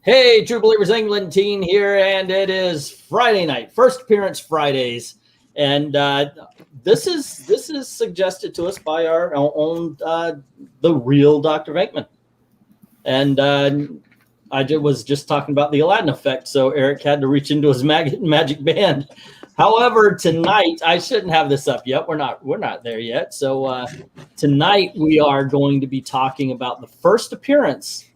Hey, True Believers England team here, and it is Friday night, first appearance Fridays, and this is suggested to us by our own the real Dr. VENKMAN, and I was just talking about the Aladdin effect, so Eric had to reach into his magic band. However, tonight I shouldn't have this up yet. We're not there yet. So tonight we are going to be talking about the first appearance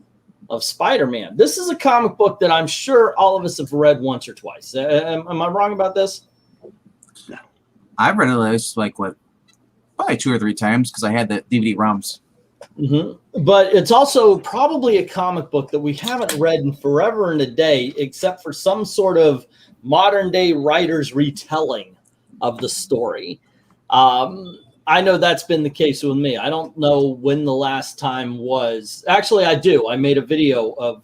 of Spider-Man. This is a comic book that I'm sure all of us have read once or twice. Am I wrong about this? No. I've read it probably 2 or 3 times because I had the DVD ROMs. Mm-hmm. But it's also probably a comic book that we haven't read in forever and a day, except for some sort of modern day writer's retelling of the story. I know that's been the case with me. I don't know when the last time was. Actually, I do. I made a video of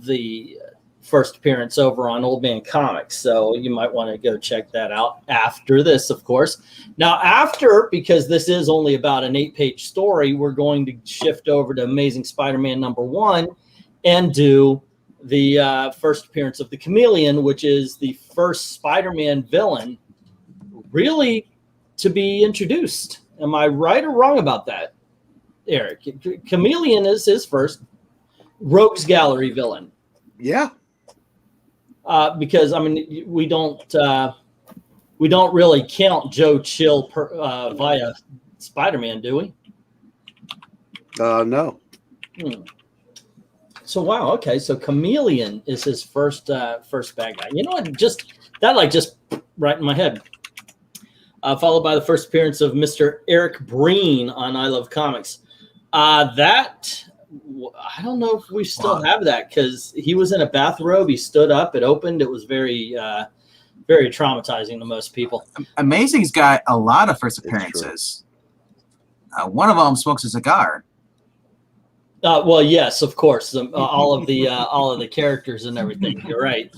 the first appearance over on Old Man Comics, so you might want to go check that out after this, of course. Now, because this is only about an 8-page story, we're going to shift over to Amazing Spider-Man #1 and do the first appearance of the Chameleon, which is the first Spider-Man villain really to be introduced. Am I right or wrong about that, Eric? Chameleon is his first Rogues Gallery villain. Yeah. Because I mean, we don't really count Joe Chill via Spider-Man, do we? No. So wow, okay. So Chameleon is his first bad guy. You know what? Just right in my head. Followed by the first appearance of Mr. Eric Breen on I Love Comics. That I don't know if we still have that because he was in a bathrobe. He stood up. It opened. It was very, very traumatizing to most people. Amazing's got a lot of first appearances. One of them smokes a cigar. Well, yes, of course. All of the characters and everything. You're right.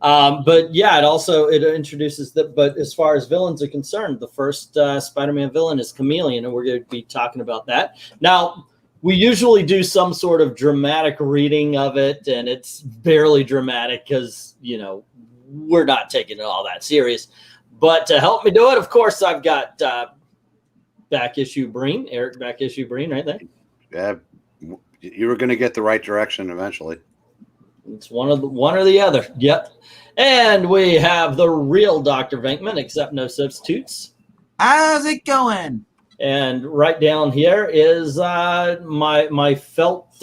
But yeah, it introduces that. But as far as villains are concerned, the first Spider-Man villain is Chameleon, and we're going to be talking about that. Now, we usually do some sort of dramatic reading of it, and it's barely dramatic because, you know, we're not taking it all that serious. But to help me do it, of course, I've got Back Issue Breen, Eric Back Issue Breen right there. Yeah, you were going to get the right direction eventually. It's one or the other. Yep. And we have the real Dr. VENKMAN, except no substitutes. How's it going? And right down here is my felt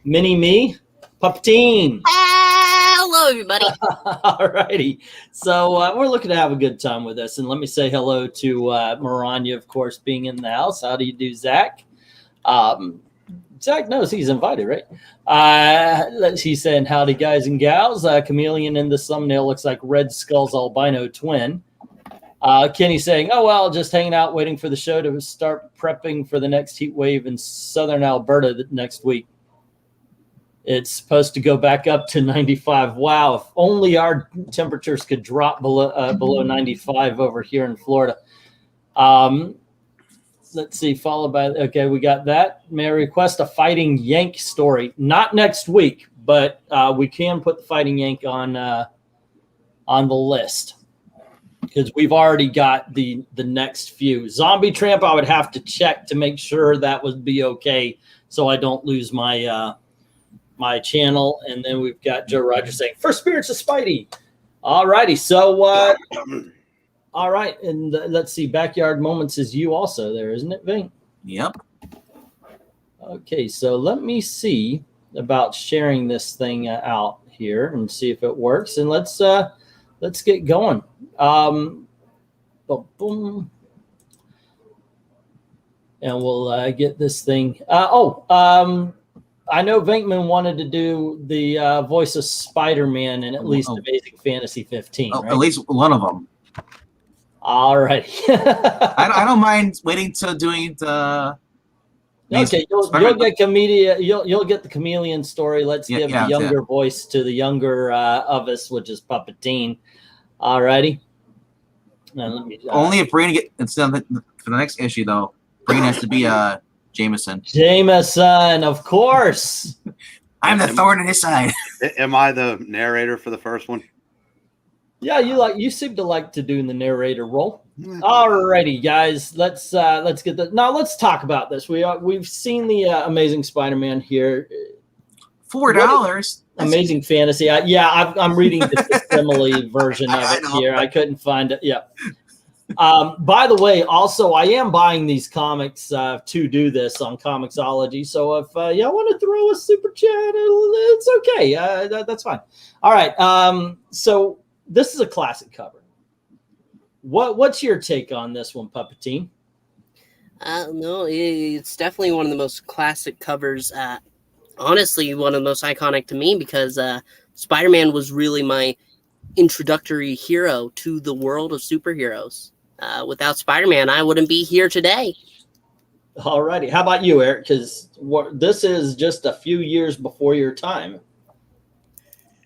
mini-me, Puppetine. Hello, everybody. All righty. So we're looking to have a good time with this. And let me say hello to Maranya, of course, being in the house. How do you do, Zach? Zach knows he's invited, right? He's saying howdy, guys and gals. Chameleon in the thumbnail looks like Red Skull's albino twin. Kenny saying, oh, well, just hanging out, waiting for the show to start prepping for the next heat wave in southern Alberta next week. It's supposed to go back up to 95. Wow, if only our temperatures could drop below 95 over here in Florida. Let's see, followed by, okay, we got that. May I request a Fighting Yank story? Not next week, but we can put the Fighting Yank on the list because we've already got the next few. Zombie Tramp, I would have to check to make sure that would be okay so I don't lose my my channel. And then we've got Joe Rogers saying, first appearance of Spidey. All righty, so all right, and let's see. Backyard Moments is you also there, isn't it, Vink? Yep. Okay, so let me see about sharing this thing out here and see if it works. And let's get going. Boom. And we'll get this thing. I know VENKMAN wanted to do the voice of Spider-Man in at least Amazing Fantasy 15. Right? At least one of them. All right. I don't mind waiting till doing the. Okay, you'll get You'll get the Chameleon story. Let's give the younger voice to the younger of us, which is Puppetine. All righty. Only if Breen for the next issue though. Breen has to be Jameson. Jameson, of course. I'm the thorn in his side. Am I the narrator for the first one? Yeah, you seem to like to do the narrator role. Alrighty, guys, let's get the now. Let's talk about this. We've seen the Amazing Spider-Man here. $4. Amazing Fantasy. I'm reading the simile version of it here. I couldn't find it. Yeah. By the way, also I am buying these comics to do this on Comixology. So if y'all want to throw a super chat, it's okay. That's fine. All right. So this is a classic cover. What's your take on this one, Puppetine? No, it's definitely one of the most classic covers. Honestly, one of the most iconic to me because Spider-Man was really my introductory hero to the world of superheroes. Without Spider-Man, I wouldn't be here today. Alrighty. How about you, Eric? Because this is just a few years before your time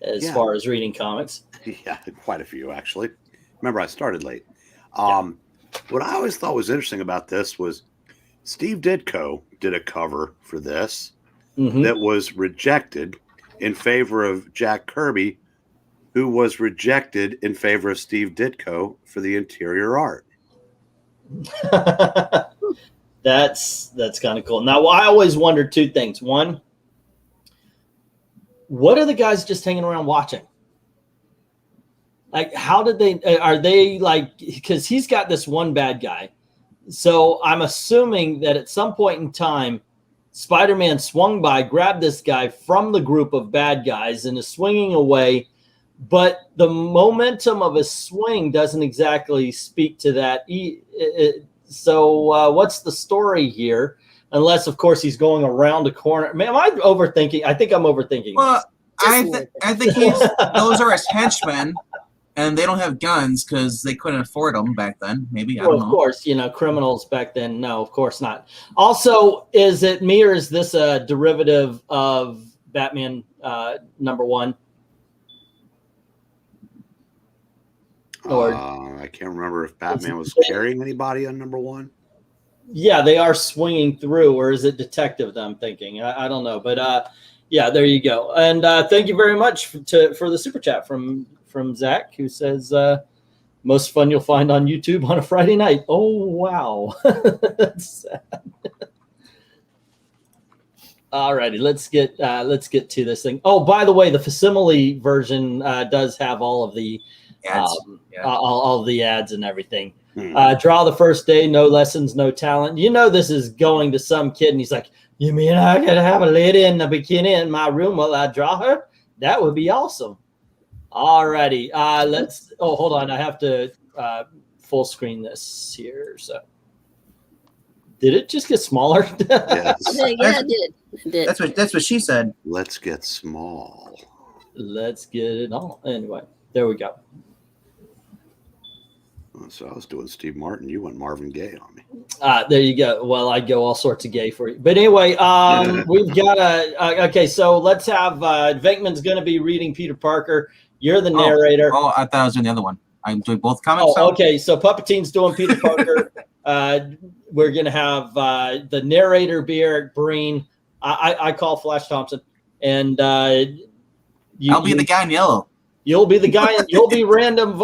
as far as reading comics. Yeah, quite a few, actually. Remember, I started late. What I always thought was interesting about this was Steve Ditko did a cover for this that was rejected in favor of Jack Kirby, who was rejected in favor of Steve Ditko for the interior art. That's kind of cool. Now, I always wondered two things. One, what are the guys just hanging around watching? Like, how did are they like, because he's got this one bad guy. So I'm assuming that at some point in time, Spider-Man swung by, grabbed this guy from the group of bad guys and is swinging away. But the momentum of his swing doesn't exactly speak to that. So what's the story here? Unless, of course, he's going around a corner. Man, am I overthinking? I think I'm overthinking. Well, I think those are his henchmen, and they don't have guns because they couldn't afford them back then. Maybe, I don't know. Of course, criminals back then. No, of course not. Also, is it me or is this a derivative of Batman #1? Or I can't remember if Batman was carrying anybody on #1. Yeah, they are swinging through, or is it detective that I'm thinking? I don't know, but yeah, there you go. And thank you very much for the super chat from Zach, who says most fun you'll find on YouTube on a Friday night. Oh wow, that's sad. All righty, let's get to this thing. Oh, by the way, the facsimile version does have all of the ads, all the ads and everything. Draw the first day, no lessons, no talent. This is going to some kid, and he's like, "You mean I gotta have a lady in the bikini in my room while I draw her? That would be awesome." Alrighty, let's. Oh, hold on, I have to full screen this here. So, did it just get smaller? Yes. Yeah, it did. That's what she said. Let's get small. Let's get it all. Anyway, there we go. So I was doing Steve Martin. You went Marvin Gaye on me. There you go. Well, I go all sorts of gay for you. But anyway, we've got okay, so let's have VENKMAN's going to be reading Peter Parker. You're the narrator. Oh, I thought I was doing the other one. I'm doing both comics. Oh, okay. So Puppetine's doing Peter Parker. We're going to have the narrator be Eric Breen. I call Flash Thompson. And I'll be the guy in yellow. You'll be the guy. You'll be random.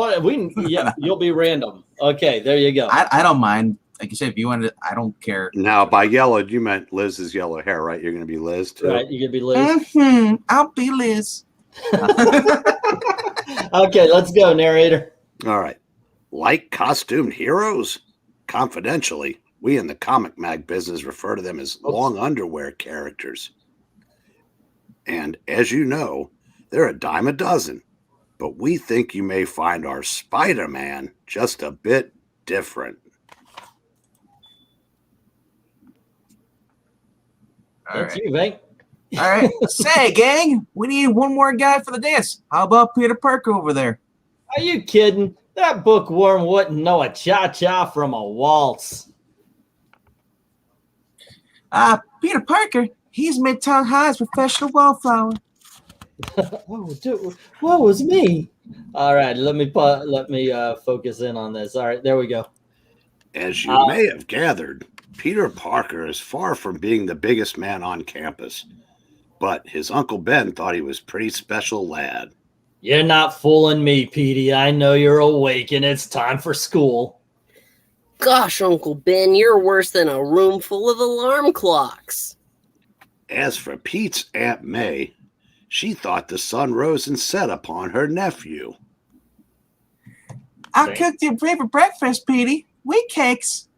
You'll be random. Okay, there you go. I don't mind. Like you said, if you wanted, I don't care. Now, by yellow, you meant Liz's yellow hair, right? You're going to be Liz too. Right, you're going to be Liz. I'll be Liz. Okay, let's go, narrator. All right. Like costumed heroes? Confidentially, we in the comic mag business refer to them as long underwear characters. And as you know, they're a dime a dozen. But we think you may find our Spider-Man just a bit different. That's you, Vank. All right. Say, gang, we need one more guy for the dance. How about Peter Parker over there? Are you kidding? That bookworm wouldn't know a cha-cha from a waltz. Peter Parker, he's Midtown High's professional wallflower. Oh, dude, what was me? All right, let me focus in on this. All right, there we go. As you may have gathered, Peter Parker is far from being the biggest man on campus. but his Uncle Ben thought he was a pretty special lad. You're not fooling me, Petey. I know you're awake and it's time for school. Gosh, Uncle Ben, you're worse than a room full of alarm clocks. As for Pete's Aunt May, she thought the sun rose and set upon her nephew. I cooked your favorite breakfast, Petey. Wheat cakes.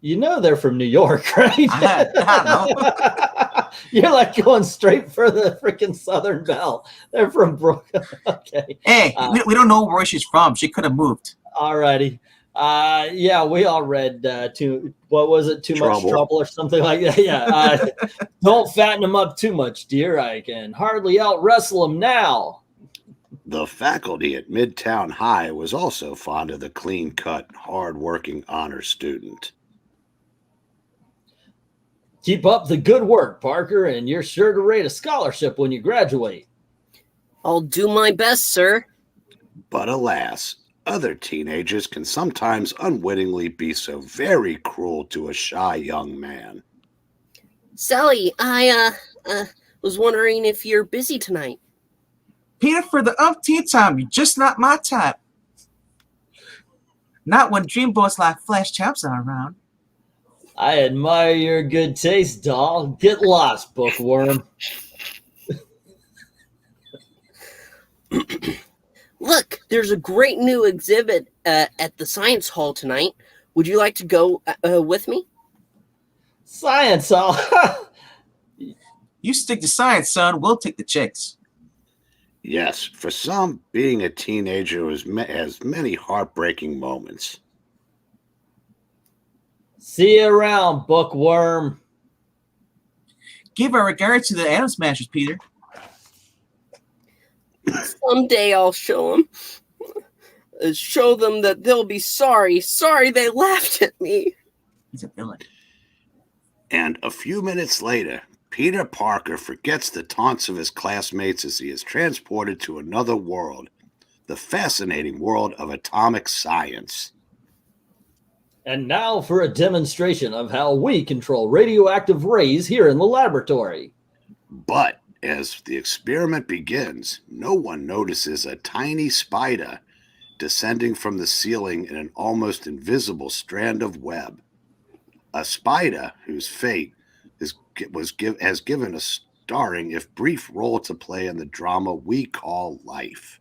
You know they're from New York, right? I know. You're like going straight for the freaking Southern Belle. They're from Brooklyn. Okay. Hey, we don't know where she's from. She could have moved. All righty. Yeah, we all read too much trouble or something like that. Yeah. Don't fatten them up too much, dear. I can hardly out wrestle them now. The faculty at Midtown High was also fond of the clean-cut, hard-working honor student. Keep up the good work, Parker, and you're sure to rate a scholarship when you graduate. I'll do my best, sir. But alas, other teenagers can sometimes unwittingly be so very cruel to a shy young man. Sally, I was wondering if you're busy tonight. Peter, for the umpteenth time, you're just not my type. Not when dreamboats like Flash Champs are around. I admire your good taste, doll. Get lost, bookworm. Look, there's a great new exhibit at the Science Hall tonight. Would you like to go with me? Science Hall? You stick to science, son. We'll take the chicks. Yes, for some, being a teenager has many heartbreaking moments. See you around, bookworm. Give our regards to the Atom Smashers, Peter. Someday I'll show them. Show them that they'll be sorry. Sorry they laughed at me. He's a villain. And a few minutes later, Peter Parker forgets the taunts of his classmates as he is transported to another world, the fascinating world of atomic science. And now for a demonstration of how we control radioactive rays here in the laboratory. But as the experiment begins, no one notices a tiny spider descending from the ceiling in an almost invisible strand of web. A spider whose fate has given a starring, if brief, role to play in the drama we call life.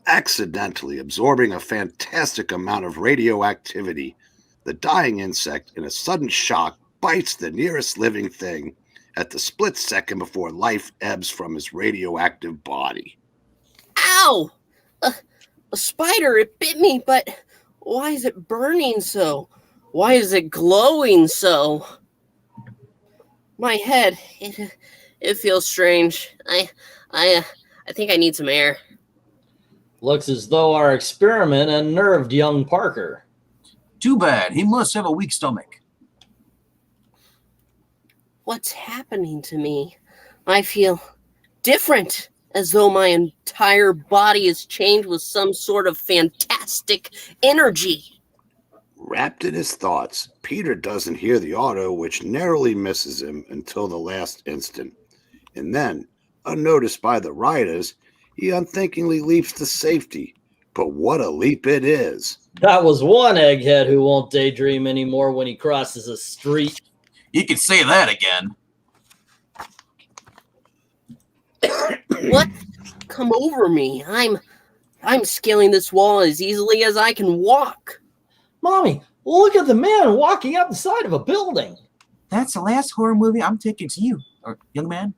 Accidentally absorbing a fantastic amount of radioactivity, the dying insect, in a sudden shock, bites the nearest living thing at the split second before life ebbs from his radioactive body. Ow! A spider, it bit me, but why is it burning so? Why is it glowing so? My head, it feels strange. I think I need some air. Looks as though our experiment unnerved young Parker. Too bad. He must have a weak stomach. What's happening to me? I feel different, as though my entire body is changed with some sort of fantastic energy. Wrapped in his thoughts, Peter doesn't hear the auto, which narrowly misses him until the last instant. And then, unnoticed by the riders, he unthinkingly leaps to safety. But what a leap it is! That was one egghead who won't daydream anymore when he crosses a street. You could say that again. What? Come over me. I'm scaling this wall as easily as I can walk. Mommy, look at the man walking up the side of a building. That's the last horror movie I'm taking to you, or young man.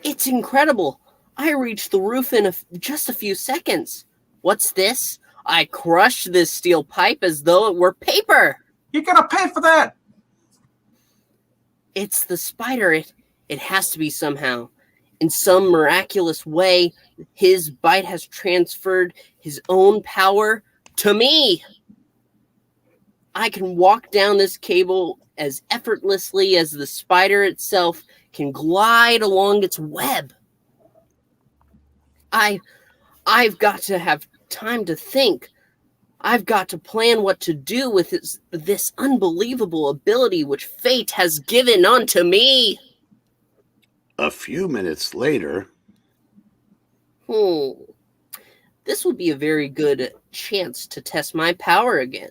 It's incredible. I reached the roof in just a few seconds. What's this? I crushed this steel pipe as though it were paper. You're gonna pay for that. It's the spider. It has to be somehow. In some miraculous way, his bite has transferred his own power to me. I can walk down this cable as effortlessly as the spider itself can glide along its web. I've got to have time to think. I've got to plan what to do with this unbelievable ability which fate has given unto me. A few minutes later, This would be a very good chance to test my power again.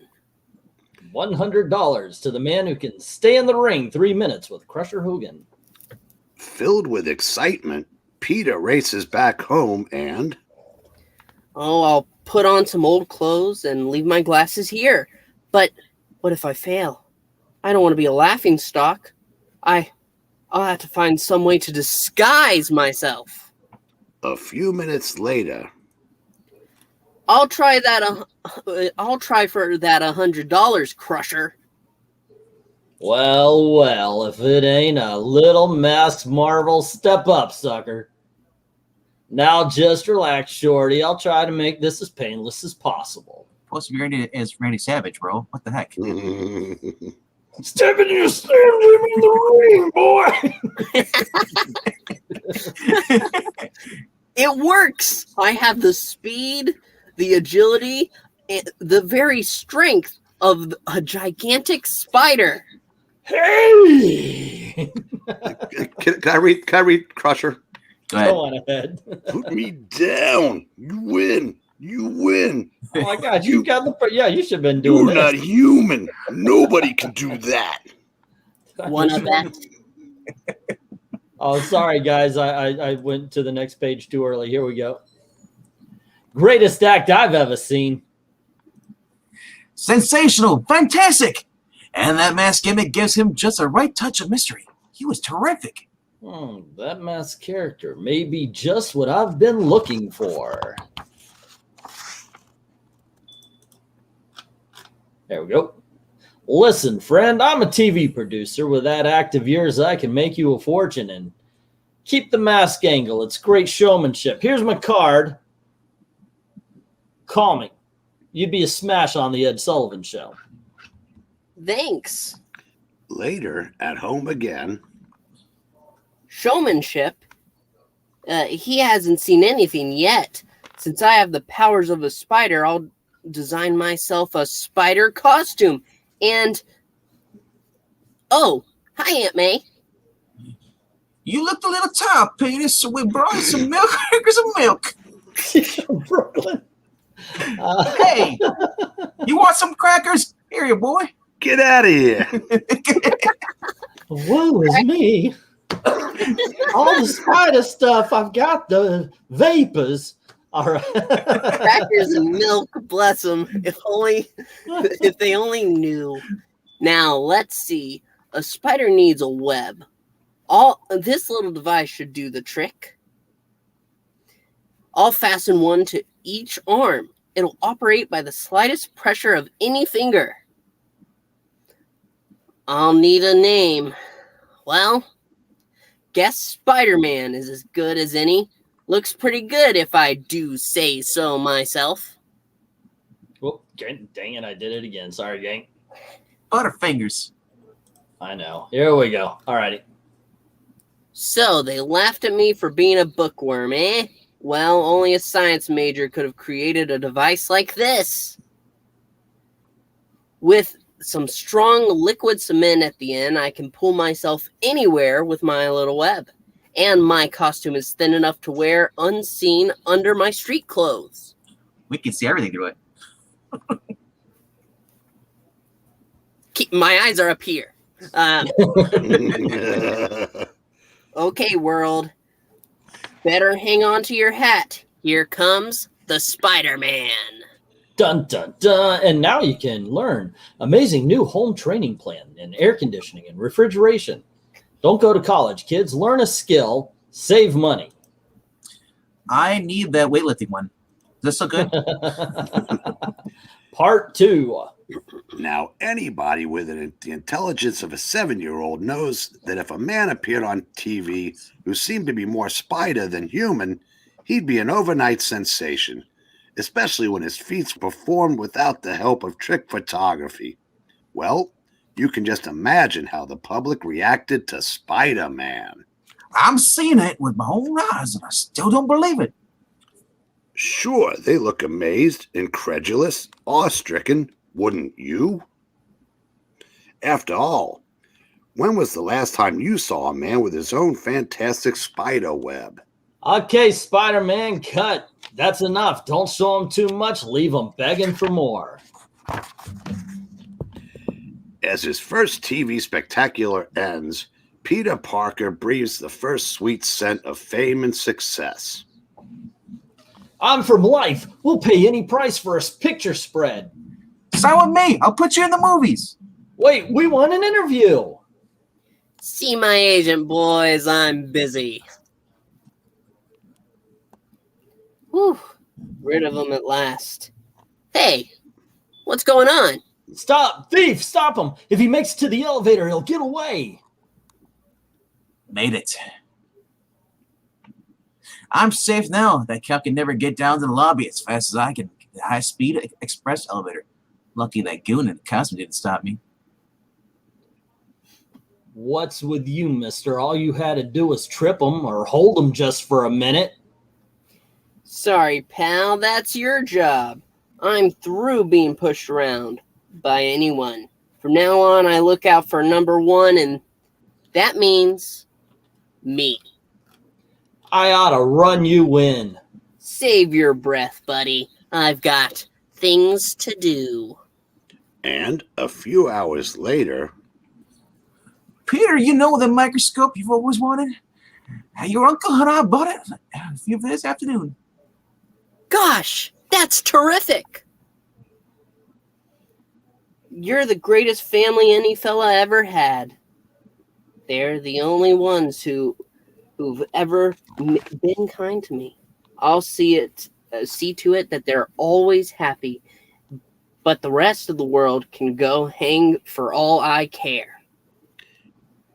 $100 to the man who can stay in the ring 3 minutes with Crusher Hogan. filled with excitement, Peter races back home and... Oh, I'll put on some old clothes and leave my glasses here. But what if I fail? I don't want to be a laughing stock. I'll have to find some way to disguise myself. A few minutes later... I'll try for that $100, Crusher. Well, if it ain't a little masked Marvel, step up, sucker. Now just relax, Shorty. I'll try to make this as painless as possible. Supposed to be Randy as Randy Savage, bro. What the heck? Step in your stand in the ring, boy. It works. I have the speed, the agility, and the very strength of a gigantic spider. Hey! Can I read Crusher? Go ahead. Go on ahead. Put me down. You win. You win. Oh my God, you got the... Yeah, you should have been doing You're not human. Nobody can do that. One of that. Oh, sorry, guys. I went to the next page too early. Here we go. Greatest act I've ever seen. Sensational. Fantastic. And that mask gimmick gives him just the right touch of mystery. He was terrific. That masked character may be just what I've been looking for. There we go. Listen, friend, I'm a TV producer. With that act of yours, I can make you a fortune and keep the mask angle. It's great showmanship. Here's my card. Call me. You'd be a smash on the Ed Sullivan Show. Thanks. Later, at home again. Showmanship? He hasn't seen anything yet. Since I have the powers of a spider, I'll design myself a spider costume. And... Oh, hi, Aunt May. You looked a little tired, Peter, so we brought you some milk. Here's some milk. Brooklyn. Hey, you want some crackers? Here, you boy. Get out of here. Woe is me. All the spider stuff I've got, the vapors. All right. Crackers and milk, bless them. If they only knew. Now, let's see. A spider needs a web. This little device should do the trick. I'll fasten one to each arm. It'll operate by the slightest pressure of any finger. I'll need a name. Well, guess Spider-Man is as good as any. Looks pretty good if I do say so myself. Oh, dang it, I did it again. Sorry, gang. Butterfingers. I know. Here we go. All righty. So, they laughed at me for being a bookworm, eh? Well, only a science major could have created a device like this. With some strong liquid cement at the end, I can pull myself anywhere with my little web. And my costume is thin enough to wear unseen under my street clothes. We can see everything through it. My eyes are up here. Okay, world. Better hang on to your hat. Here comes the Spider-Man. Dun, dun, dun. And now you can learn amazing new home training plan in air conditioning and refrigeration. Don't go to college, kids. Learn a skill. Save money. I need that weightlifting one. Is this so good? Part 2. Now, anybody with the intelligence of a 7-year-old knows that if a man appeared on TV who seemed to be more spider than human, he'd be an overnight sensation, especially when his feats were performed without the help of trick photography. Well, you can just imagine how the public reacted to Spider-Man. I'm seeing it with my own eyes, and I still don't believe it. Sure, they look amazed, incredulous, awe-stricken, wouldn't you? After all, when was the last time you saw a man with his own fantastic spider web? Okay, Spider-Man, cut. That's enough. Don't show him too much. Leave him begging for more. As his first TV spectacular ends, Peter Parker breathes the first sweet scent of fame and success. I'm from Life. We'll pay any price for a picture spread. Sign with me. I'll put you in the movies. Wait, we want an interview. See my agent, boys. I'm busy. Whew. Rid of him at last. Hey, what's going on? Stop! Thief! Stop him! If he makes it to the elevator, he'll get away. Made it. I'm safe now. That cow can never get down to the lobby as fast as I can. The high-speed express elevator. Lucky that goon in the costume didn't stop me. What's with you, mister? All you had to do was trip him or hold him just for a minute. Sorry, pal. That's your job. I'm through being pushed around by anyone. From now on, I look out for number one, and that means me. I ought to run you in. Save your breath, buddy. I've got things to do. And a few hours later, Peter, you know the microscope you've always wanted? Your uncle and I bought it a few this afternoon. Gosh, that's terrific. You're the greatest family any fella ever had. They're the only ones who've ever been kind to me. I'll see to it that they're always happy, but the rest of the world can go hang for all I care.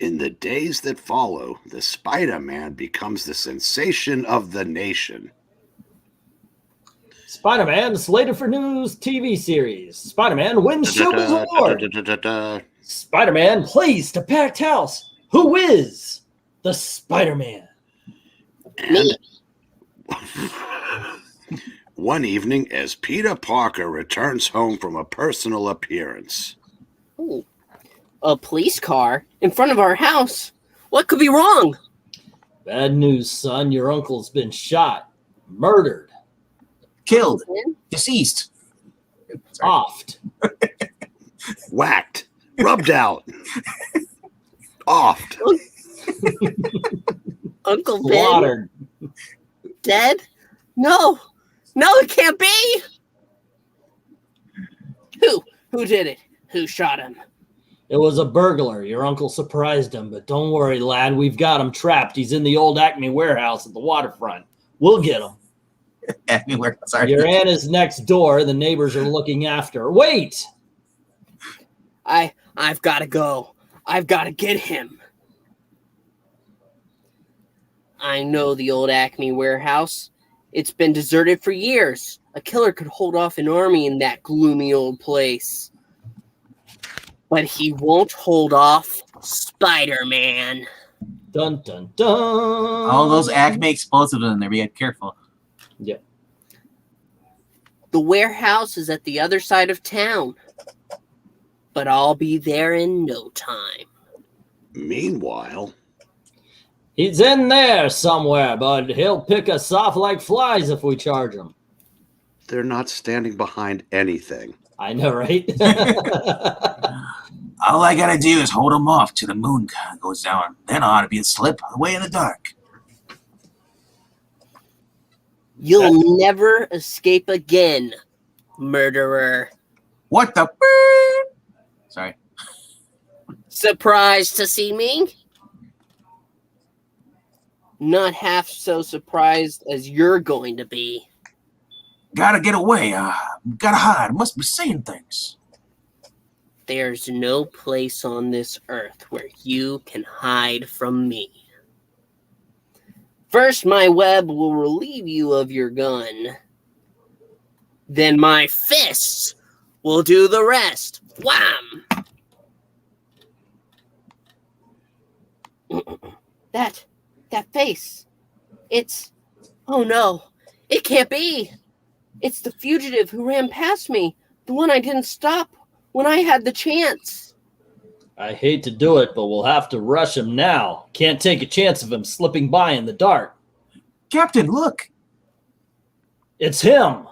in the days that follow, the Spider-Man becomes the sensation of the nation. Spider-Man slated for news TV series. Spider-Man wins Showbiz Award. Spider-Man plays to packed house. Who is the Spider-Man? And one evening, as Peter Parker returns home from a personal appearance. Ooh, a police car in front of our house? What could be wrong? Bad news, son. Your uncle's been shot, murdered, Killed. Deceased. offed. Whacked. Rubbed out. Offed. Uncle Ben Slaughtered. dead? No, it can't be. Who did it? Who shot him? It was a burglar. Your uncle surprised him, but don't worry, lad. We've got him trapped. He's in the old Acme warehouse at the waterfront. We'll get him. Acme warehouse. Sorry. Your aunt is next door. The neighbors are looking after her. Wait! I've got to go. I've got to get him. I know the old Acme warehouse. It's been deserted for years. A killer could hold off an army in that gloomy old place. But he won't hold off Spider-Man. Dun, dun, dun. All those Acme explosives in there. Be careful. Yep. The warehouse is at the other side of town. But I'll be there in no time. Meanwhile, He's in there somewhere, but he'll pick us off like flies if we charge him. they're not standing behind anything. I know, right? All I gotta do is hold him off till the moon goes down. Then I ought to be asleep away in the dark. You'll never escape again, murderer. What the? Sorry. Surprised to see me? Not half so surprised as you're going to be. Gotta get away. Gotta hide. Must be saying things. There's no place on this earth where you can hide from me. First, my web will relieve you of your gun. Then my fists will do the rest. Wham! That face. Oh no, it can't be. It's the fugitive who ran past me. The one I didn't stop when I had the chance. I hate to do it, but we'll have to rush him now. Can't take a chance of him slipping by in the dark. Captain, look! It's him!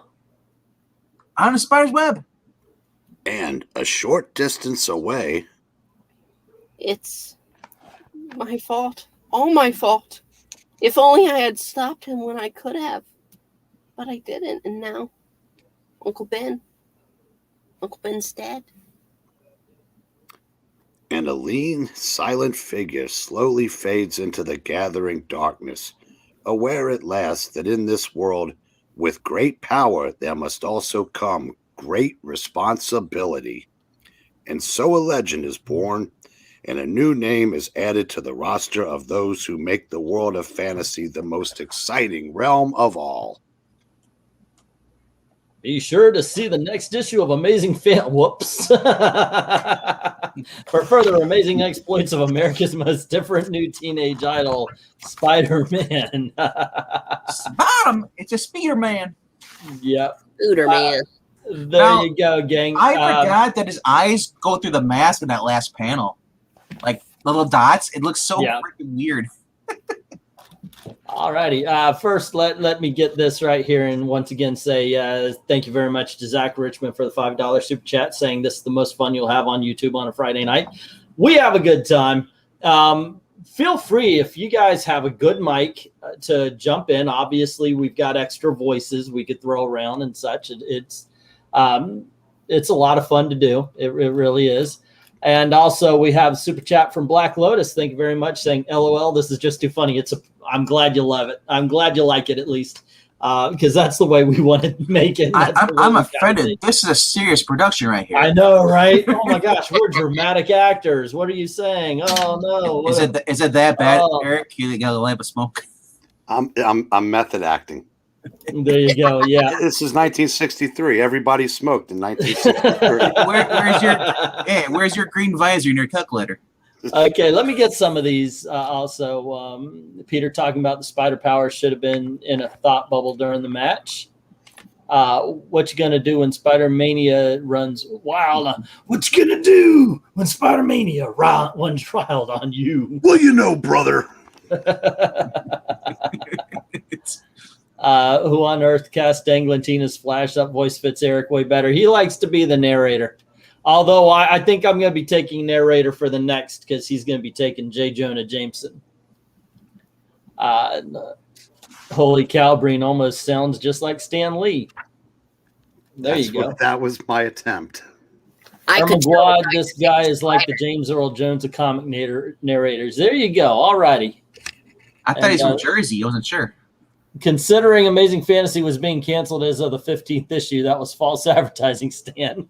On a spider's web. And a short distance away. It's my fault. All my fault. If only I had stopped him when I could have. But I didn't, and now Uncle Ben's dead. And a lean, silent figure slowly fades into the gathering darkness, aware at last that in this world, with great power, there must also come great responsibility. And so a legend is born, and a new name is added to the roster of those who make the world of fantasy the most exciting realm of all. Be sure to see the next issue of Amazing Whoops. For further amazing exploits of America's most different new teenage idol, Spider-Man. Bottom! It's a Spider-Man. Yep. Spooderman. There you go, gang. I forgot that his eyes go through the mask in that last panel. Like little dots. It looks so freaking weird. Alrighty. First, let me get this right here, and once again say thank you very much to Zach Richmond for the $5 super chat, saying this is the most fun you'll have on YouTube on a Friday night. We have a good time. Feel free, if you guys have a good mic, to jump in. Obviously, we've got extra voices we could throw around and such. It's a lot of fun to do. It really is. And also, we have super chat from Black Lotus. Thank you very much, saying, LOL, this is just too funny. I'm glad you love it. I'm glad you like it, at least, because that's the way we want to make it. I'm offended. This is a serious production right here. I know, right? Oh, my gosh. We're dramatic actors. What are you saying? Oh, no. Is it that bad, Eric? You got a lamp of smoke? I'm method acting. There you go. Yeah. This is 1963. Everybody smoked in 1963. Where's your green visor and your calculator? Okay, let me get some of these. Also, Peter talking about the spider power should have been in a thought bubble during the match. What you gonna do when Spider Mania runs wild? What you gonna do when Spider Mania runs wild on you? Well, you know, brother. Who on earth cast Danglantina's Flash? That voice fits Eric way better. He likes to be the narrator. Although I think I'm going to be taking narrator for the next, because he's going to be taking J. Jonah Jameson. Holy cow, Breen almost sounds just like Stan Lee. You go. That was my attempt. I'm glad this guy is like the James Earl Jones of comic narrators. There you go. All righty. I thought he's from Jersey. I wasn't sure. Considering Amazing Fantasy was being canceled as of the 15th issue, that was false advertising, Stan.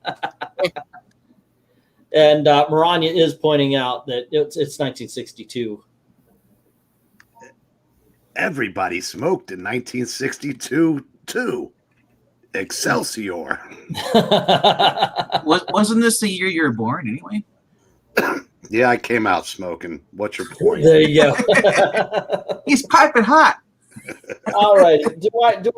And Maranya is pointing out that it's 1962. Everybody smoked in 1962 too. Excelsior. Wasn't this the year you were born anyway? Yeah, I came out smoking. What's your point? There you go. He's piping hot. All right. Do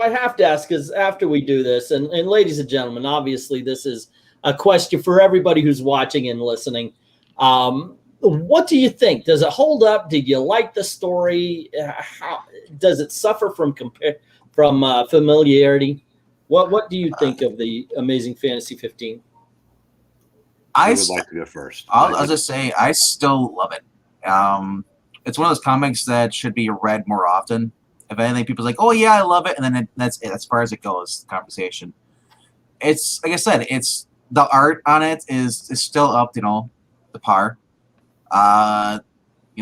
I have to ask? Because after we do this, and ladies and gentlemen, obviously this is a question for everybody who's watching and listening. What do you think? Does it hold up? Did you like the story? How does it suffer from familiarity? What do you think of the Amazing Fantasy 15? I would like to go first. I'll just say I still love it. It's one of those comics that should be read more often. If anything, people's like, "Oh yeah, I love it," and then that's it. As far as it goes, the conversation. It's like I said, it's the art on it is still up, the par. The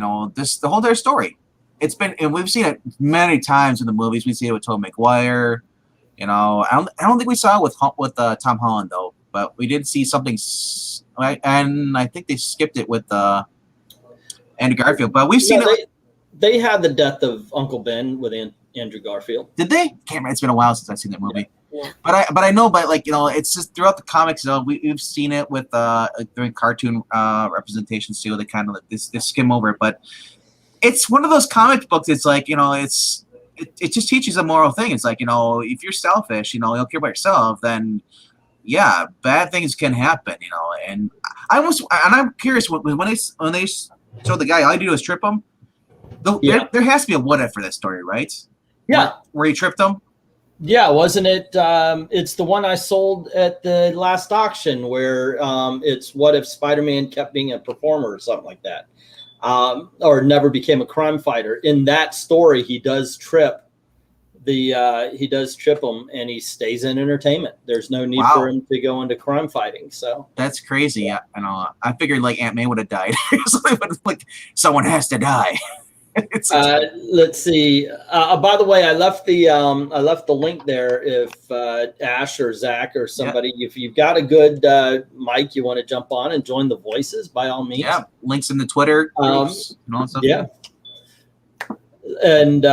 whole entire story. It's been, and we've seen it many times in the movies. We see it with Tobey Maguire. I don't think we saw it with Tom Holland though, but we did see something, and I think they skipped it with Andrew Garfield. But we've seen it. They had the death of Uncle Ben with Andrew Garfield. Did they? Can't remember. It's been a while since I've seen that movie. Yeah. But I know, it's just throughout the comics. We've seen it with during cartoon representations too. They kind of like they skim over it, but it's one of those comic books. It's like it just teaches a moral thing. It's like if you're selfish, you don't care about yourself, then yeah, bad things can happen. And I'm curious when they show the guy, all I do is trip him. There has to be a what if for this story, right? Yeah, where he tripped him. Yeah, wasn't it? It's the one I sold at the last auction where it's what if Spider-Man kept being a performer or something like that, or never became a crime fighter. In that story, he does trip him, and he stays in entertainment. There's no need for him to go into crime fighting. So that's crazy. I figured like Aunt May would have died. Like someone has to die. Let's see. By the way, I left the link there. If Ash or Zach or somebody, if you've got a good mic, you want to jump on and join the voices, by all means. Yeah, links in the Twitter groups and all that stuff. Yeah. And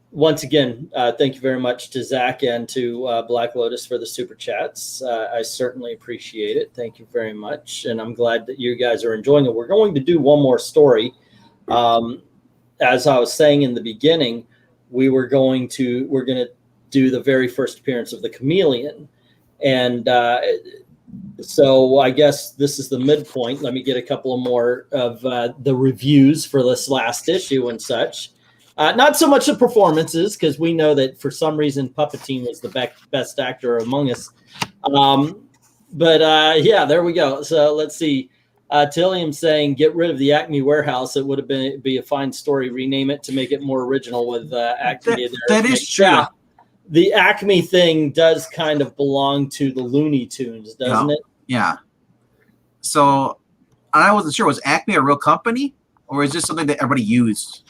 once again, thank you very much to Zach and to Black Lotus for the super chats. I certainly appreciate it. Thank you very much, and I'm glad that you guys are enjoying it. We're going to do one more story. As I was saying in the beginning, we're going to do the very first appearance of the Chameleon. And so I guess this is the midpoint. Let me get a couple of more of the reviews for this last issue and such. Not so much the performances, because we know that for some reason Puppeteer was the best actor among us. Yeah, there we go. So let's see. Tillium saying, get rid of the Acme warehouse. It would have be a fine story. Rename it to make it more original with Acme. That is true. Yeah. The Acme thing does kind of belong to the Looney Tunes, doesn't it? Yeah. So I wasn't sure. Was Acme a real company, or is this something that everybody used?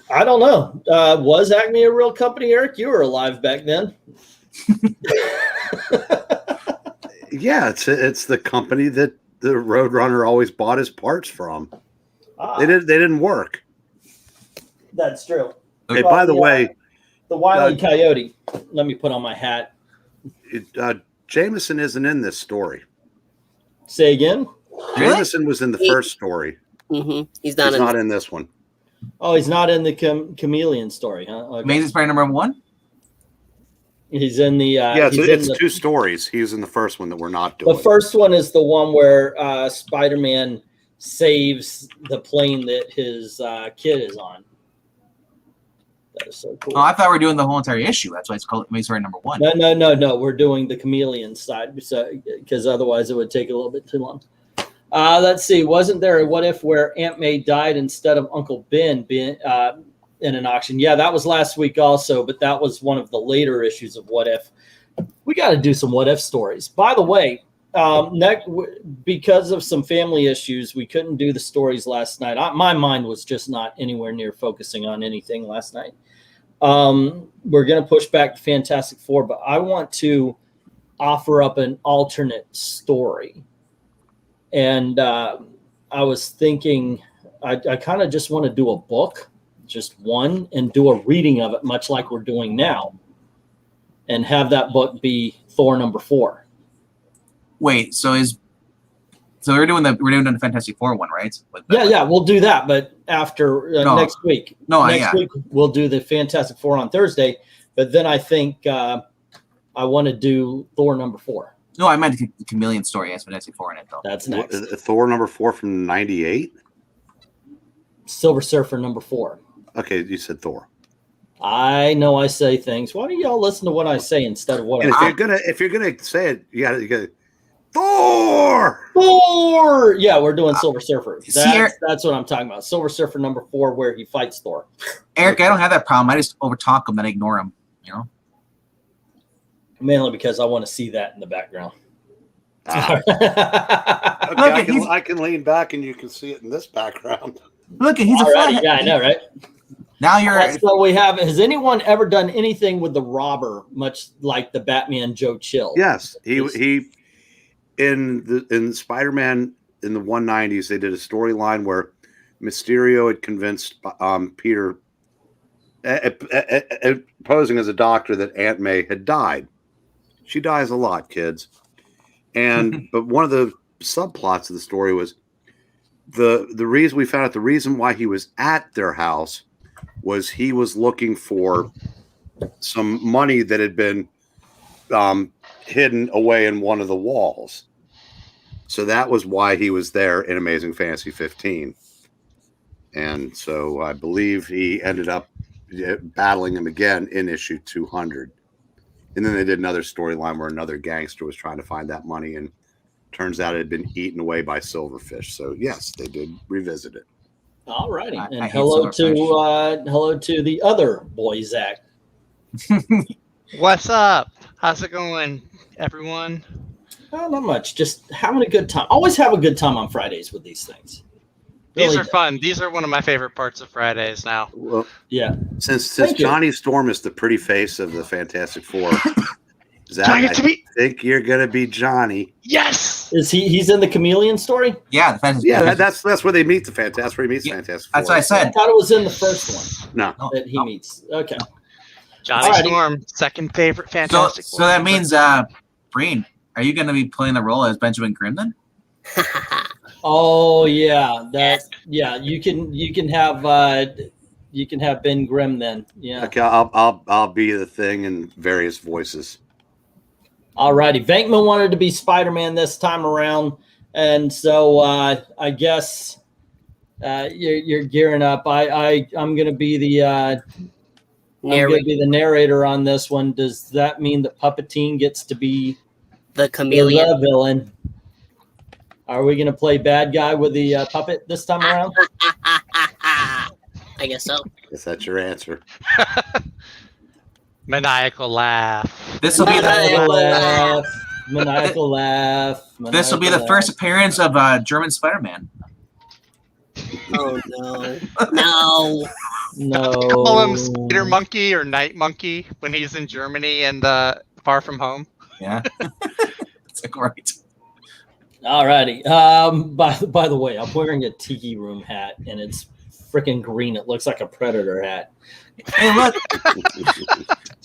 I don't know. Was Acme a real company, Eric? You were alive back then. Yeah, it's the company that the Roadrunner always bought his parts from. They didn't work. That's true. Hey, by the way, the Wile E. Coyote. Let me put on my hat. Jameson isn't in this story. Say again. Jameson was in the first story. Mm-hmm. He's not in this one. Oh, he's not in the Chameleon story, huh? Okay. Amazing Spider-Man #1. He's in the it's two stories. He's in the first one that we're not doing. The first one is the one where Spider-Man saves the plane that his kid is on. That is so cool. Oh, I thought we were doing the whole entire issue. That's why it's called Amazing Spider-Man #1. No. We're doing the Chameleon side, because otherwise it would take a little bit too long. Let's see. Wasn't there a what if where Aunt May died instead of Uncle Ben in an auction? Yeah, that was last week also, but that was one of the later issues of What If. We got to do some What If stories. By the way, because of some family issues, we couldn't do the stories last night. My mind was just not anywhere near focusing on anything last night. We're going to push back to Fantastic Four, but I want to offer up an alternate story. And I was thinking, I kind of just want to do a book, just one, and do a reading of it, much like we're doing now, and have that book be Thor #4. Wait, so we're doing the Fantastic Four one, right? Yeah, we'll do that, but after next week. Next week we'll do the Fantastic Four on Thursday, but then I think I want to do Thor #4. No, I meant the Chameleon story. Has Fantastic Four in it, though. That's next. Thor #4 from '98. Silver Surfer #4. Okay, you said Thor. I know I say things. Why don't y'all listen to what I say instead of what and if you're gonna say it, you gotta Thor. Thor. Yeah, we're doing Silver Surfer. That's what I'm talking about. Silver Surfer #4, where he fights Thor. Eric, I don't have that problem. I just overtalk him, then ignore him. You know. Mainly because I want to see that in the background. Okay, I can lean back and you can see it in this background. Look, he's a flathead. Yeah, I know, right? Now you're. So we have. Has anyone ever done anything with the Robber, much like the Batman Joe Chill? Yes, he in Spider-Man in the 190s, they did a storyline where Mysterio had convinced Peter, posing as a doctor, that Aunt May had died. She dies a lot, kids. And but one of the subplots of the story was the reason we found out the reason why he was at their house was he was looking for some money that had been hidden away in one of the walls. So that was why he was there in Amazing Fantasy 15. And so I believe he ended up battling him again in issue 200. And then they did another storyline where another gangster was trying to find that money, and turns out it had been eaten away by silverfish. So yes, they did revisit it. All righty. And I hate hello to the other boy, Zach. What's up? How's it going, everyone? Not much. Just having a good time. Always have a good time on Fridays with these things. These Really are do. fun. These are one of my favorite parts of Fridays now. Yeah. Since Thank you. Johnny Storm is the pretty face of the Fantastic Four, Zach, Do I get to be? think you're gonna be Johnny. Yes. Is he's in the Chameleon story? Yeah, the Fantastic Yeah, Four. that's where they meet the Fantastic. That's where he meets the Yeah, Fantastic Four. That's what I I said. thought it was in the first one No, that he meets. Okay. Johnny Alrighty. Storm, second favorite So, Fantastic so Four that member. means, Breen, are you going to be playing the role as Benjamin Grimm then? Oh yeah, you can have Ben Grimm then. Yeah. okay, I'll be the Thing in various voices. All righty. Venkman wanted to be Spider-Man this time around, and so I guess you're gearing up. I'm going to be the narrator on this one. Does that mean that Puppetine gets to be The the Chameleon. villain? Are we going to play bad guy with the puppet this time around? I guess so. Guess that's your answer. Maniacal laugh. This will be the Maniacal laugh. this will be the first appearance of German Spider-Man. Oh no. No. No. Call him Spider Monkey or Night Monkey when he's in Germany and Far From Home. Yeah, it's great. All righty. By the way, I'm wearing a Tiki Room hat, and it's freaking green. It looks like a Predator hat. Hey, look.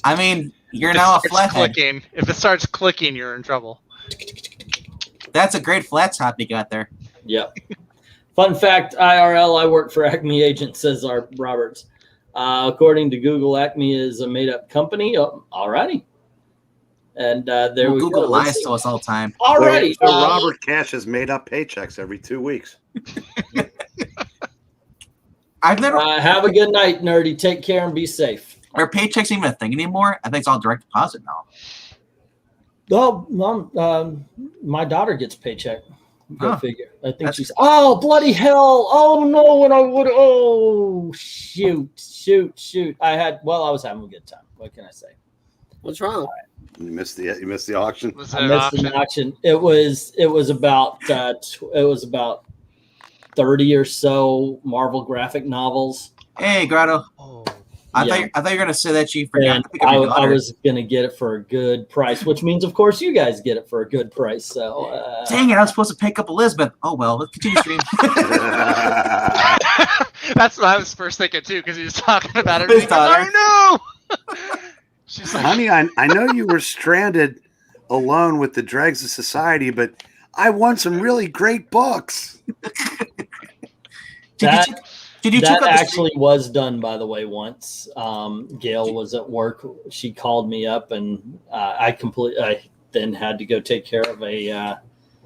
I mean, you're now a If it starts flathead. clicking. If it starts clicking, you're in trouble. That's a great flat top you got there. Yep. Fun fact: IRL, I work for Acme Agent, says our Roberts. According to Google, Acme is a made-up company. Oh, all righty. And there we Google go. Let's lies see. to us all the time. All righty. So Robert cashes made up paychecks every 2 weeks. I've never. Have a good night, nerdy. Take care and be safe. Are paychecks even a thing anymore? I think it's all direct deposit now. Oh, Mom, my daughter gets paycheck. Go Huh. figure. I think That's- she's. Oh, bloody hell! Oh no! And I would. Oh, shoot! I was having a good time. What can I say? What's wrong? You missed the auction. Was I it an missed option? an auction. It was about 30 or so Marvel graphic novels. Hey, Grotto. Oh. I Yeah. thought you were gonna say that you forgot And to pick up your I daughter. was gonna get it for a good price, which means, of course, you guys get it for a good price. So, Dang it! I was supposed to pick up Elizabeth. Oh well, let's continue stream. That's what I was first thinking too, because he was talking about it. His He goes, daughter. Oh no! She's like, Honey, I know you were stranded alone with the dregs of society, but I won some really great books. that Did you check that out the actually was done, by the way. Once Gail was at work, she called me up, and I then had to go take care of a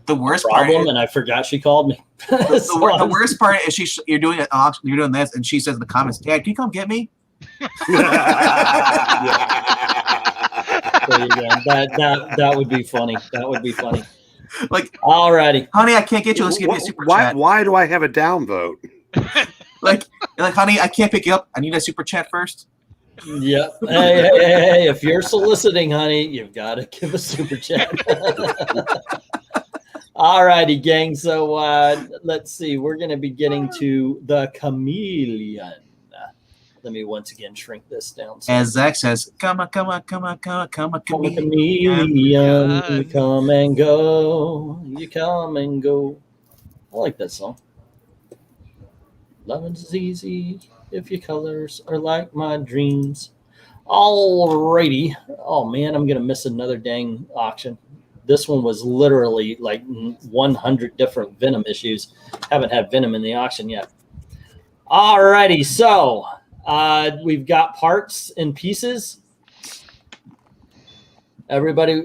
the worst part? problem, and I forgot she called me. The worst part is you're doing an auction, you're doing this, and she says in the comments, "Dad, can you come get me?" There you go. That would be funny. That would be funny. Like, Alrighty. honey, I can't get you. Let's give you a super chat. Why do I have a downvote? Like, honey, I can't pick you up. I need a super chat first. Yep. Hey, if you're soliciting, honey, you've got to give a super chat. Alrighty, gang. So let's see. We're going to be getting to the Chameleon. Let me once again shrink this down. As Zach says, come on, Chameleon, you come and go. You come and go. I like that song. Loving's easy if your colors are like my dreams. Alrighty. Oh man, I'm gonna miss another dang auction. This one was literally like 100 different Venom issues. Haven't had Venom in the auction yet. Alrighty, so we've got parts and pieces. Everybody,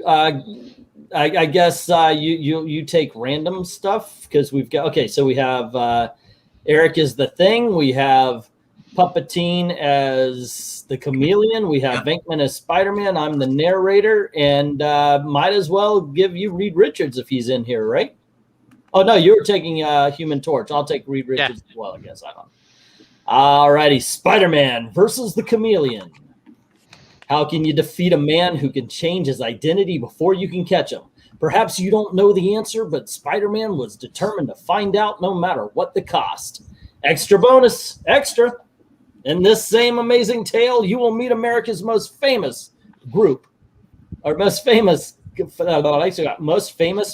I guess you take random stuff because we've got okay. So we have Eric is the Thing. We have Puppeteen as the Chameleon. We have Venkman as Spider-Man. I'm the narrator, and might as well give you Reed Richards if he's in here, right? Oh no, you were taking Human Torch. I'll take Reed Richards as well. I guess I don't. Alrighty, Spider-Man versus the Chameleon. How can you defeat a man who can change his identity before you can catch him? Perhaps you don't know the answer, but Spider-Man was determined to find out no matter what the cost. Extra bonus, extra. In this same amazing tale, you will meet America's most famous group, or most famous,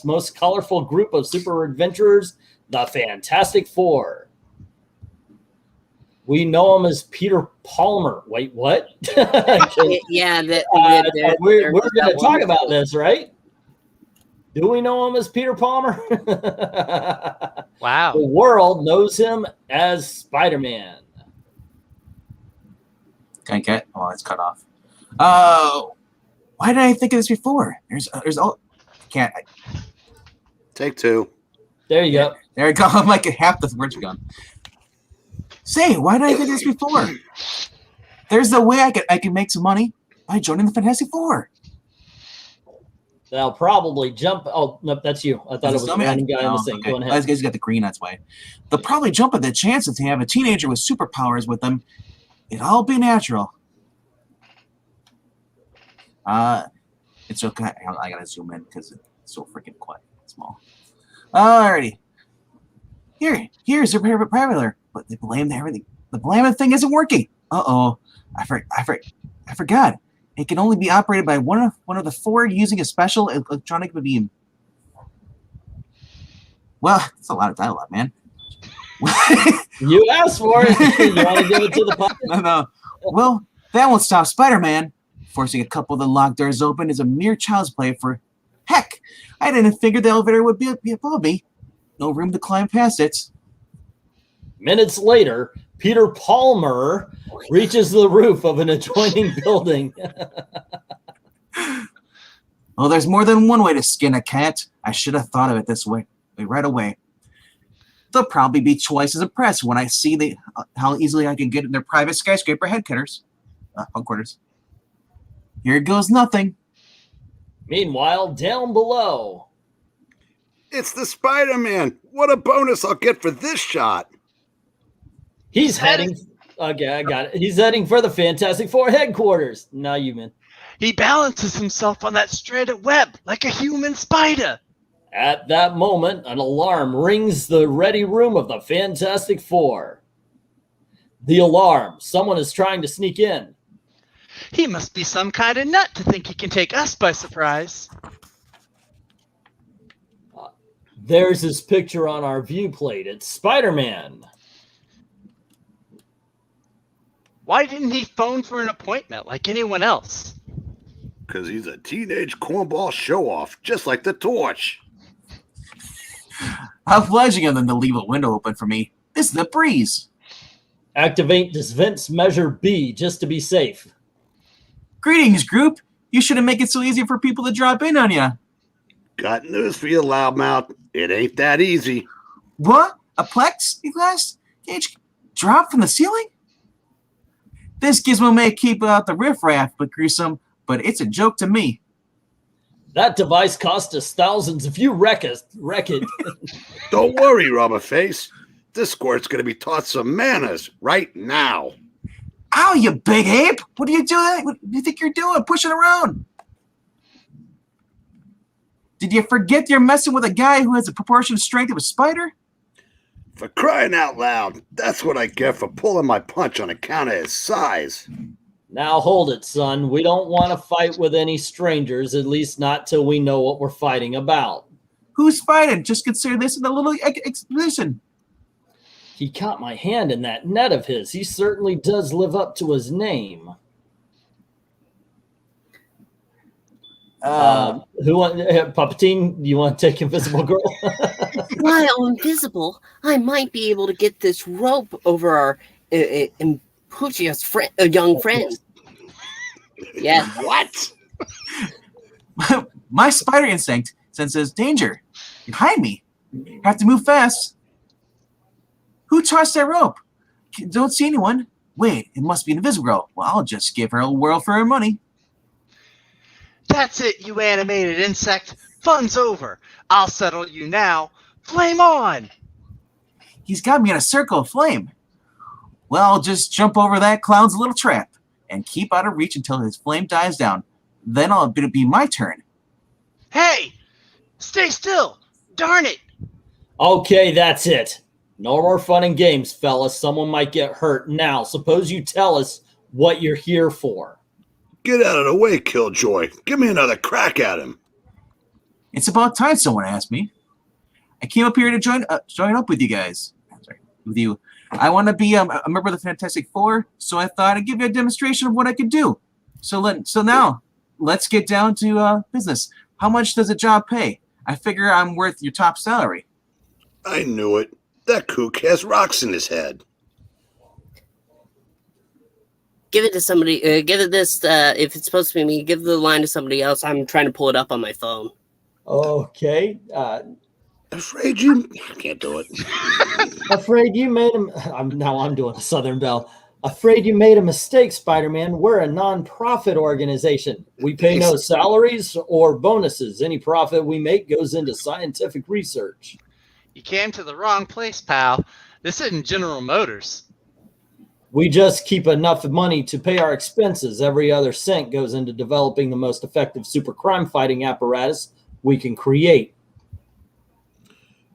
most colorful group of super adventurers, the Fantastic Four. We know him as Peter Palmer. Wait, what? Yeah, we're going to talk about this, right? Do we know him as Peter Palmer? Wow. The world knows him as Spider-Man. Okay. Oh, it's cut off. Why did I think of this before? There's all can't. Take two. There you go. There you go. I'm like half the words are gone. Say, why did I think of this before? There's the way I can make some money by joining the Fantastic Four. They'll probably jump. Oh, no, that's you. I thought it was a random guy in the thing. Okay. Go ahead. Those guys got the green, that's why. They'll probably jump at the chance that they have a teenager with superpowers with them. It'll all be natural. It's okay. I gotta zoom in because it's so freaking quiet, small. Alrighty. Here's your private, but they blame everything. The blaming thing isn't working. Uh-oh. I forgot. It can only be operated by one of the four using a special electronic beam. Well, it's a lot of dialogue, man. You asked for it. You want to give it to the public? No. Well, that won't stop Spider-Man. Forcing a couple of the locked doors open is a mere child's play for... Heck, I didn't figure the elevator would be above me. No room to climb past it. Minutes later, Peter Palmer reaches the roof of an adjoining building. Well, there's more than one way to skin a cat. I should have thought of it this way right away. They'll probably be twice as impressed when I see how easily I can get in their private skyscraper headquarters. Here goes nothing. Meanwhile, down below. It's the Spider-Man. What a bonus I'll get for this shot. He's heading. Okay, I got it. He's heading for the Fantastic Four headquarters. Now you man. He balances himself on that stranded web like a human spider. At that moment, an alarm rings the ready room of the Fantastic Four. The alarm. Someone is trying to sneak in. He must be some kind of nut to think he can take us by surprise. There's his picture on our view plate. It's Spider-Man. Why didn't he phone for an appointment like anyone else? Because he's a teenage cornball show-off, just like the Torch. How obliging of them to leave a window open for me. This is the breeze. Activate dispense measure B just to be safe. Greetings, group. You shouldn't make it so easy for people to drop in on you. Got news for you, loudmouth. It ain't that easy. What? A plexiglass cage drop from the ceiling? This gizmo may keep out the riffraff, but gruesome, but it's a joke to me. That device cost us thousands if you wreck it. Don't worry, Rubberface. This squirt's going to be taught some manners right now. Ow, you big ape! What are you doing? What do you think you're doing? Pushing around. Did you forget you're messing with a guy who has the proportionate strength of a spider? For crying out loud, that's what I get for pulling my punch on account of his size. Now hold it, son. We don't want to fight with any strangers, at least not till we know what we're fighting about. Who's fighting? Just consider this a little exposition. He caught my hand in that net of his. He certainly does live up to his name. Puppeteen, you want to take Invisible Girl? While invisible, I might be able to get this rope over our impetuous young friend. Yes. What? My spider instinct senses danger. Behind me. Have to move fast. Who tossed that rope? Don't see anyone. Wait, it must be an invisible girl. Well, I'll just give her a whirl for her money. That's it, you animated insect. Fun's over. I'll settle you now. Flame on! He's got me in a circle of flame. Well, I'll just jump over that clown's little trap and keep out of reach until his flame dies down. Then it'll be my turn. Hey! Stay still! Darn it! Okay, that's it. No more fun and games, fellas. Someone might get hurt. Now, suppose you tell us what you're here for. Get out of the way, Killjoy. Give me another crack at him. It's about time someone asked me. I came up here to join up with you guys. Sorry, with you. I want to be a member of the Fantastic Four, so I thought I'd give you a demonstration of what I could do. So now, let's get down to business. How much does a job pay? I figure I'm worth your top salary. I knew it. That kook has rocks in his head. Give it to somebody. Give it this. If it's supposed to be me, give the line to somebody else. I'm trying to pull it up on my phone. Okay. Afraid you... I can't do it. Afraid you made him. Now I'm doing a Southern Belle. Afraid you made a mistake, Spider-Man. We're a non-profit organization. We pay no salaries or bonuses. Any profit we make goes into scientific research. You came to the wrong place, pal. This isn't General Motors. We just keep enough money to pay our expenses. Every other cent goes into developing the most effective super crime fighting apparatus we can create.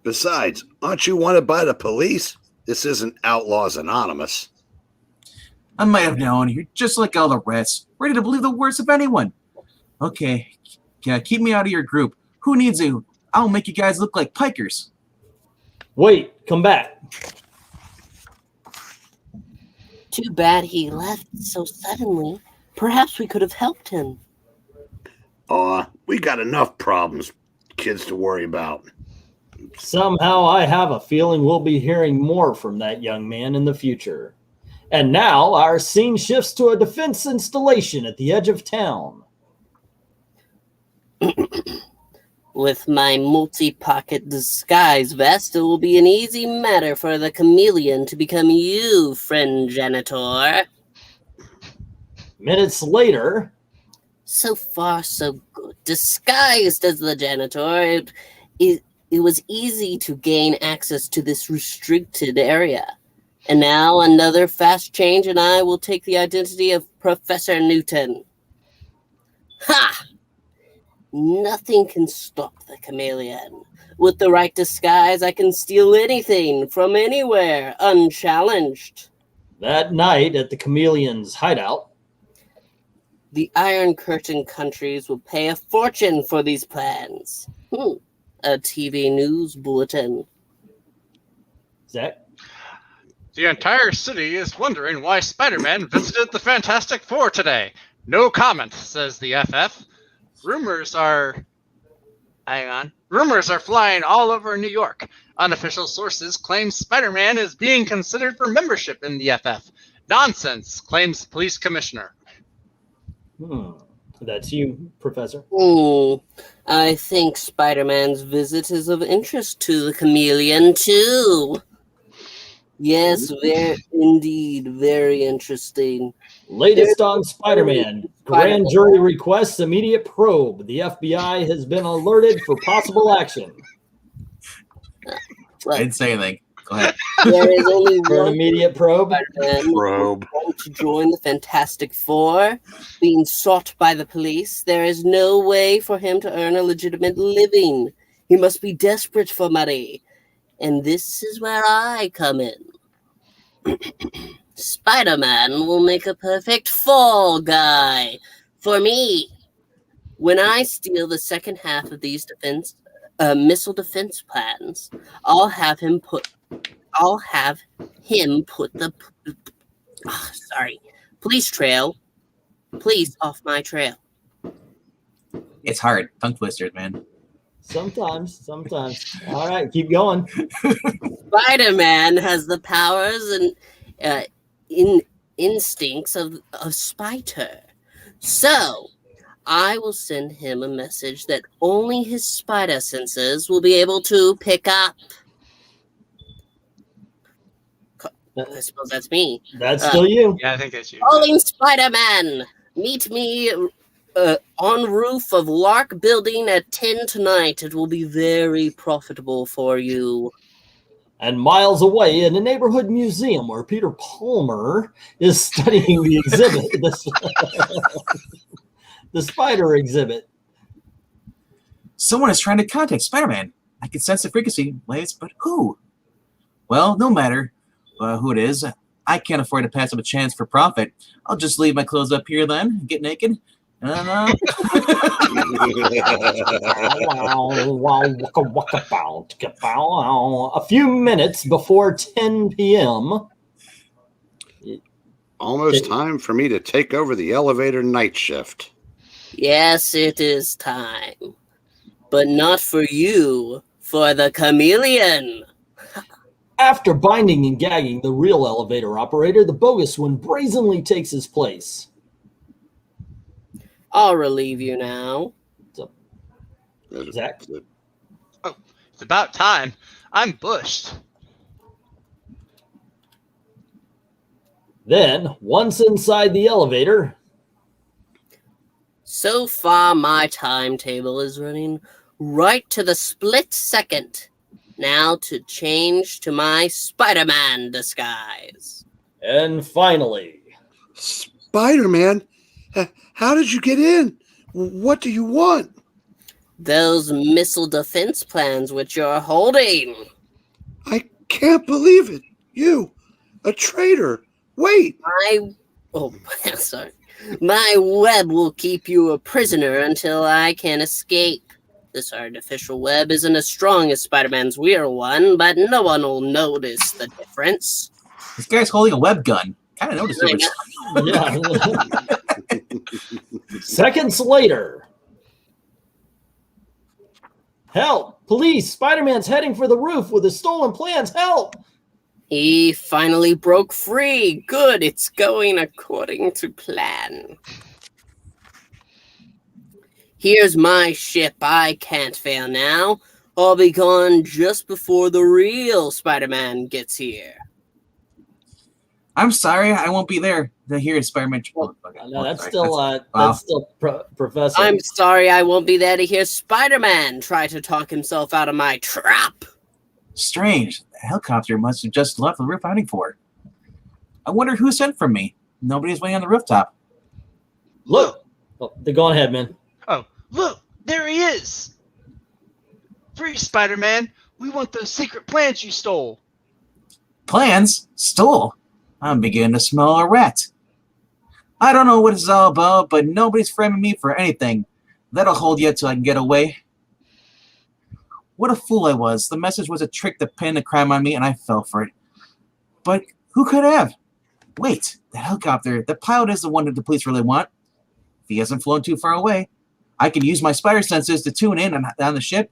Besides, aren't you wanted by the police? This isn't Outlaws Anonymous. I might have known. You're just like all the rest, ready to believe the worst of anyone. Okay, yeah, keep me out of your group. Who needs you? I'll make you guys look like pikers. Wait, come back. Too bad he left so suddenly. Perhaps we could have helped him. We got enough problems, kids, to worry about. Somehow I have a feeling we'll be hearing more from that young man in the future. And now our scene shifts to a defense installation at the edge of town. With my multi-pocket disguise vest, it will be an easy matter for the Chameleon to become you, friend janitor. Minutes later... So far, so good. Disguised as the janitor, it was easy to gain access to this restricted area. And now another fast change, and I will take the identity of Professor Newton. Ha! Nothing can stop the Chameleon. With the right disguise, I can steal anything from anywhere, unchallenged. That night at the Chameleon's hideout, the Iron Curtain countries will pay a fortune for these plans. A TV news bulletin. Zach? The entire city is wondering why Spider-Man visited the Fantastic Four today. No comment, says the FF. Rumors are flying all over New York. Unofficial sources claim Spider-Man is being considered for membership in the FF. Nonsense, claims police commissioner. That's you, Professor. I think Spider-Man's visit is of interest to the Chameleon, too. Yes, indeed, very interesting. Latest on Spider-Man. Grand jury requests immediate probe. The FBI has been alerted for possible action. I didn't say anything. Go ahead. There is only one immediate probe. Probe. To join the Fantastic Four, being sought by the police, there is no way for him to earn a legitimate living. He must be desperate for money. And this is where I come in. Spider-Man will make a perfect fall guy for me. When I steal the second half of these missile defense plans, I'll have him put the police off my trail. It's hard. Tongue twisters, man. Sometimes. All right, keep going. Spider-Man has the powers and instincts of a spider. So, I will send him a message that only his spider senses will be able to pick up. I suppose that's me. That's still you. Yeah, I think that's you. Calling Spider-Man! Meet me on roof of Lark Building at 10 tonight. It will be very profitable for you. And miles away in a neighborhood museum where Peter Palmer is studying the exhibit, the spider exhibit. Someone is trying to contact Spider-Man. I can sense the frequency waves, but who? Well, no matter who it is, I can't afford to pass up a chance for profit. I'll just leave my clothes up here then, get naked. A few minutes before 10 p.m. Almost time for me to take over the elevator night shift. Yes, it is time. But not for you, for the Chameleon. After binding and gagging the real elevator operator, the bogus one brazenly takes his place. I'll relieve you now. Zach? Oh, it's about time. I'm bushed. Then, once inside the elevator... So far, my timetable is running right to the split second. Now to change to my Spider-Man disguise. And finally... Spider-Man? How did you get in? What do you want? Those missile defense plans which you're holding. I can't believe it. You, a traitor. Wait. Sorry. My web will keep you a prisoner until I can escape. This artificial web isn't as strong as Spider-Man's real one, but no one will notice the difference. This guy's holding a web gun. Kind of noticed it. Yeah. Seconds later. Help! Police! Spider-Man's heading for the roof with his stolen plans. Help! He finally broke free. Good, it's going according to plan. Here's my ship. I can't fail now. I'll be gone just before the real Spider-Man gets here. I'm sorry, I won't be there to hear Spider-Man. No, that's still Professor. I'm sorry, I won't be there to hear Spider-Man try to talk himself out of my trap. Strange. The helicopter must have just left the roof hiding for it. I wonder who sent for me. Nobody's waiting on the rooftop. Look! Go ahead, man. Oh, look! There he is! Free, Spider-Man! We want those secret plans you stole! Plans? Stole? I'm beginning to smell a rat. I don't know what it's all about, but nobody's framing me for anything. That'll hold you till I can get away. What a fool I was. The message was a trick to pin the crime on me, and I fell for it. But who could have? Wait, the helicopter. The pilot is the one that the police really want. If he hasn't flown too far away, I can use my spider senses to tune in on the ship,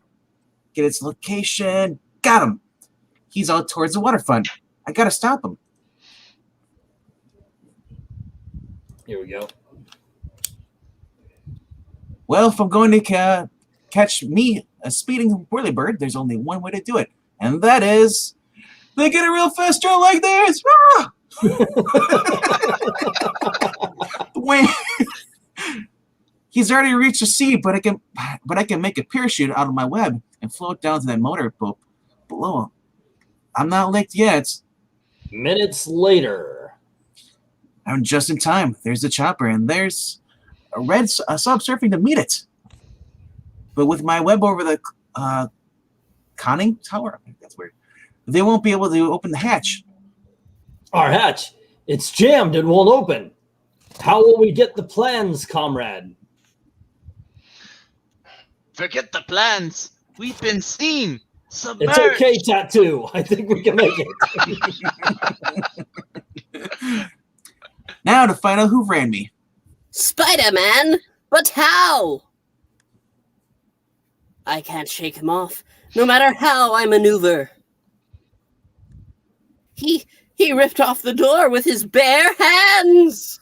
get its location. Got him. He's out towards the waterfront. I gotta stop him. Here we go. Well, if I'm going to catch me, a speeding whirlybird, there's only one way to do it, and that is they get a real fast draw like this. He's already reached the sea, but I can make a parachute out of my web and float down to that motorboat below. I'm not licked yet. Minutes later. I'm just in time. There's the chopper, and there's a sub surfing to meet it. But with my web over the conning tower, that's weird. They won't be able to open the hatch. Our hatch, it's jammed and won't open. How will we get the plans, comrade? Forget the plans. We've been seen. Submerged. It's okay, Tattoo. I think we can make it. Now to find out who ran me. Spider-Man? But how? I can't shake him off, no matter how I maneuver. He ripped off the door with his bare hands.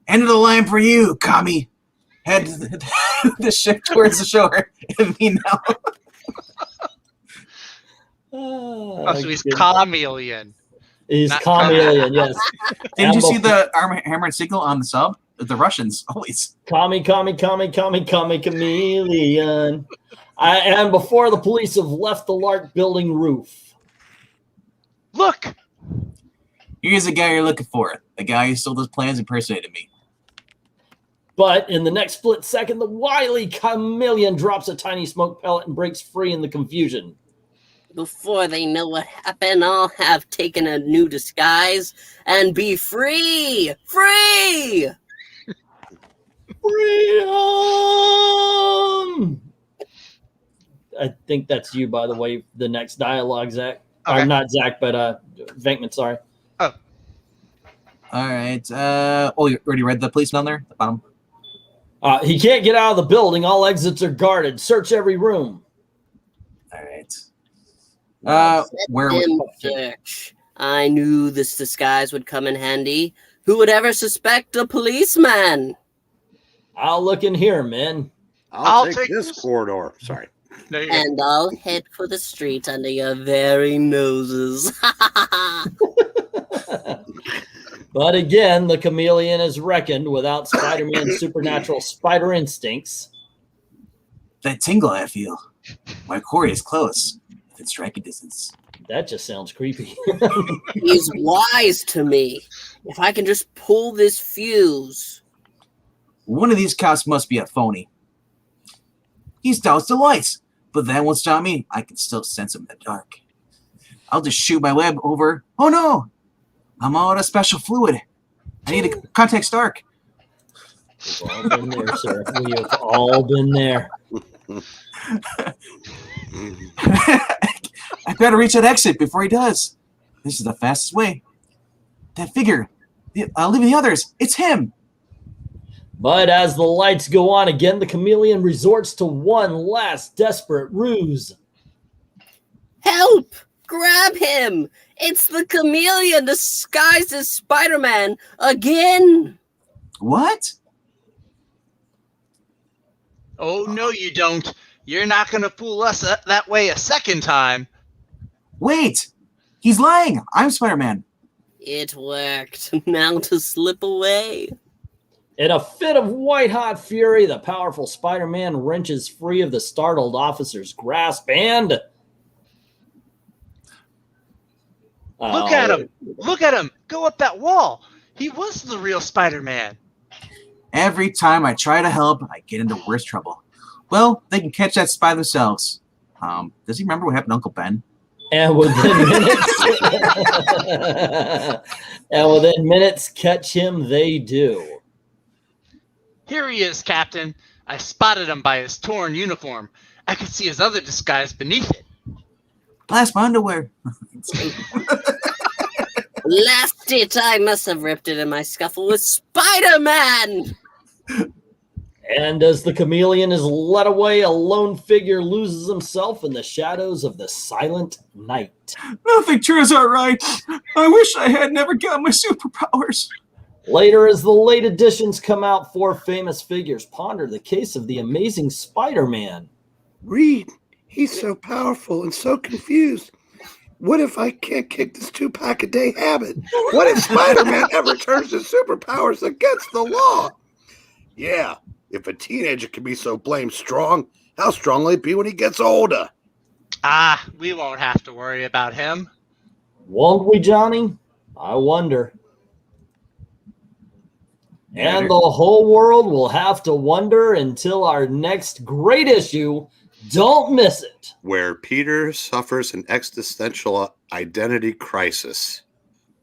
End of the line for you, commie. head the ship towards the shore and me now. Oh, so he's Chameleon. He's Not Chameleon, yes. Didn't you see the Hammer and Sickle on the sub? The Russians always. Chameleon. And before the police have left the Lark building roof. Look! Here's the guy you're looking for. The guy who stole those plans impersonated me. But in the next split second, the wily Chameleon drops a tiny smoke pellet and breaks free in the confusion. Before they know what happened, I'll have taken a new disguise and be free! Free! Freedom! I think that's you, by the way, the next dialogue, Zach. Okay. Or not Zach, but Venkman, sorry. Oh. All right. You already read the policeman on there? The bottom? He can't get out of the building. All exits are guarded. Search every room. All right. Where search. I knew this disguise would come in handy. Who would ever suspect a policeman? I'll look in here, men. I'll take this corridor. Sorry. And I'll head for the street under your very noses. But again, the Chameleon is reckoned without Spider-Man's supernatural spider instincts. That tingle I feel. My quarry is close. Within striking distance. That just sounds creepy. He's wise to me. If I can just pull this fuse. One of these cops must be a phony. He's doused the lights, but that won't stop me. I can still sense him in the dark. I'll just shoot my web over. Oh no! I'm out of special fluid. I need to contact Stark. We've all been there, sir. We have all been there. I better reach that exit before he does. This is the fastest way. That figure. Leaving the others. It's him. But as the lights go on again, the Chameleon resorts to one last desperate ruse. Help! Grab him! It's the Chameleon disguised as Spider-Man again! What? Oh, no, you don't. You're not going to fool us that way a second time. Wait! He's lying! I'm Spider-Man. It worked. Now to slip away. In a fit of white-hot fury, the powerful Spider-Man wrenches free of the startled officer's grasp and... Look at him! Look at him! Go up that wall! He was the real Spider-Man. Every time I try to help, I get into worse trouble. Well, they can catch that spy themselves. Does he remember what happened to Uncle Ben? And within minutes, catch him they do. Here he is, Captain. I spotted him by his torn uniform. I could see his other disguise beneath it. Blast my underwear. Last it, I must have ripped it in my scuffle with Spider-Man! And as the Chameleon is led away, a lone figure loses himself in the shadows of the silent night. Nothing turns out right. I wish I had never got my superpowers. Later, as the late editions come out, four famous figures ponder the case of the amazing Spider-Man. Reed, he's so powerful and so confused. What if I can't kick this 2-pack-a-day habit? What if Spider-Man ever turns his superpowers against the law? Yeah, if a teenager can be so blamed strong, how strong will he be when he gets older? Ah, we won't have to worry about him. Won't we, Johnny? I wonder. And the whole world will have to wonder until our next great issue. Don't miss it. Where Peter suffers an existential identity crisis,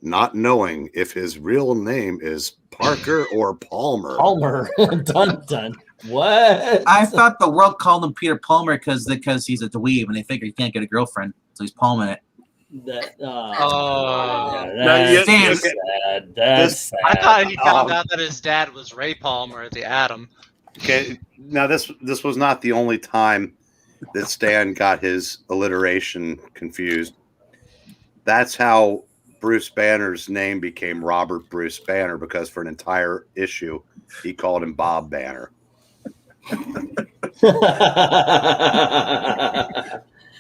not knowing if his real name is Parker or Palmer. Palmer. Dun dun. What? I thought the world called him Peter Palmer because he's a dweeb and they figure he can't get a girlfriend, so he's palming it. That's sad. That's sad. I thought he found out that his dad was Ray Palmer, the Atom. Okay, now this was not the only time that Stan got his alliteration confused. That's how Bruce Banner's name became Robert Bruce Banner, because for an entire issue he called him Bob Banner.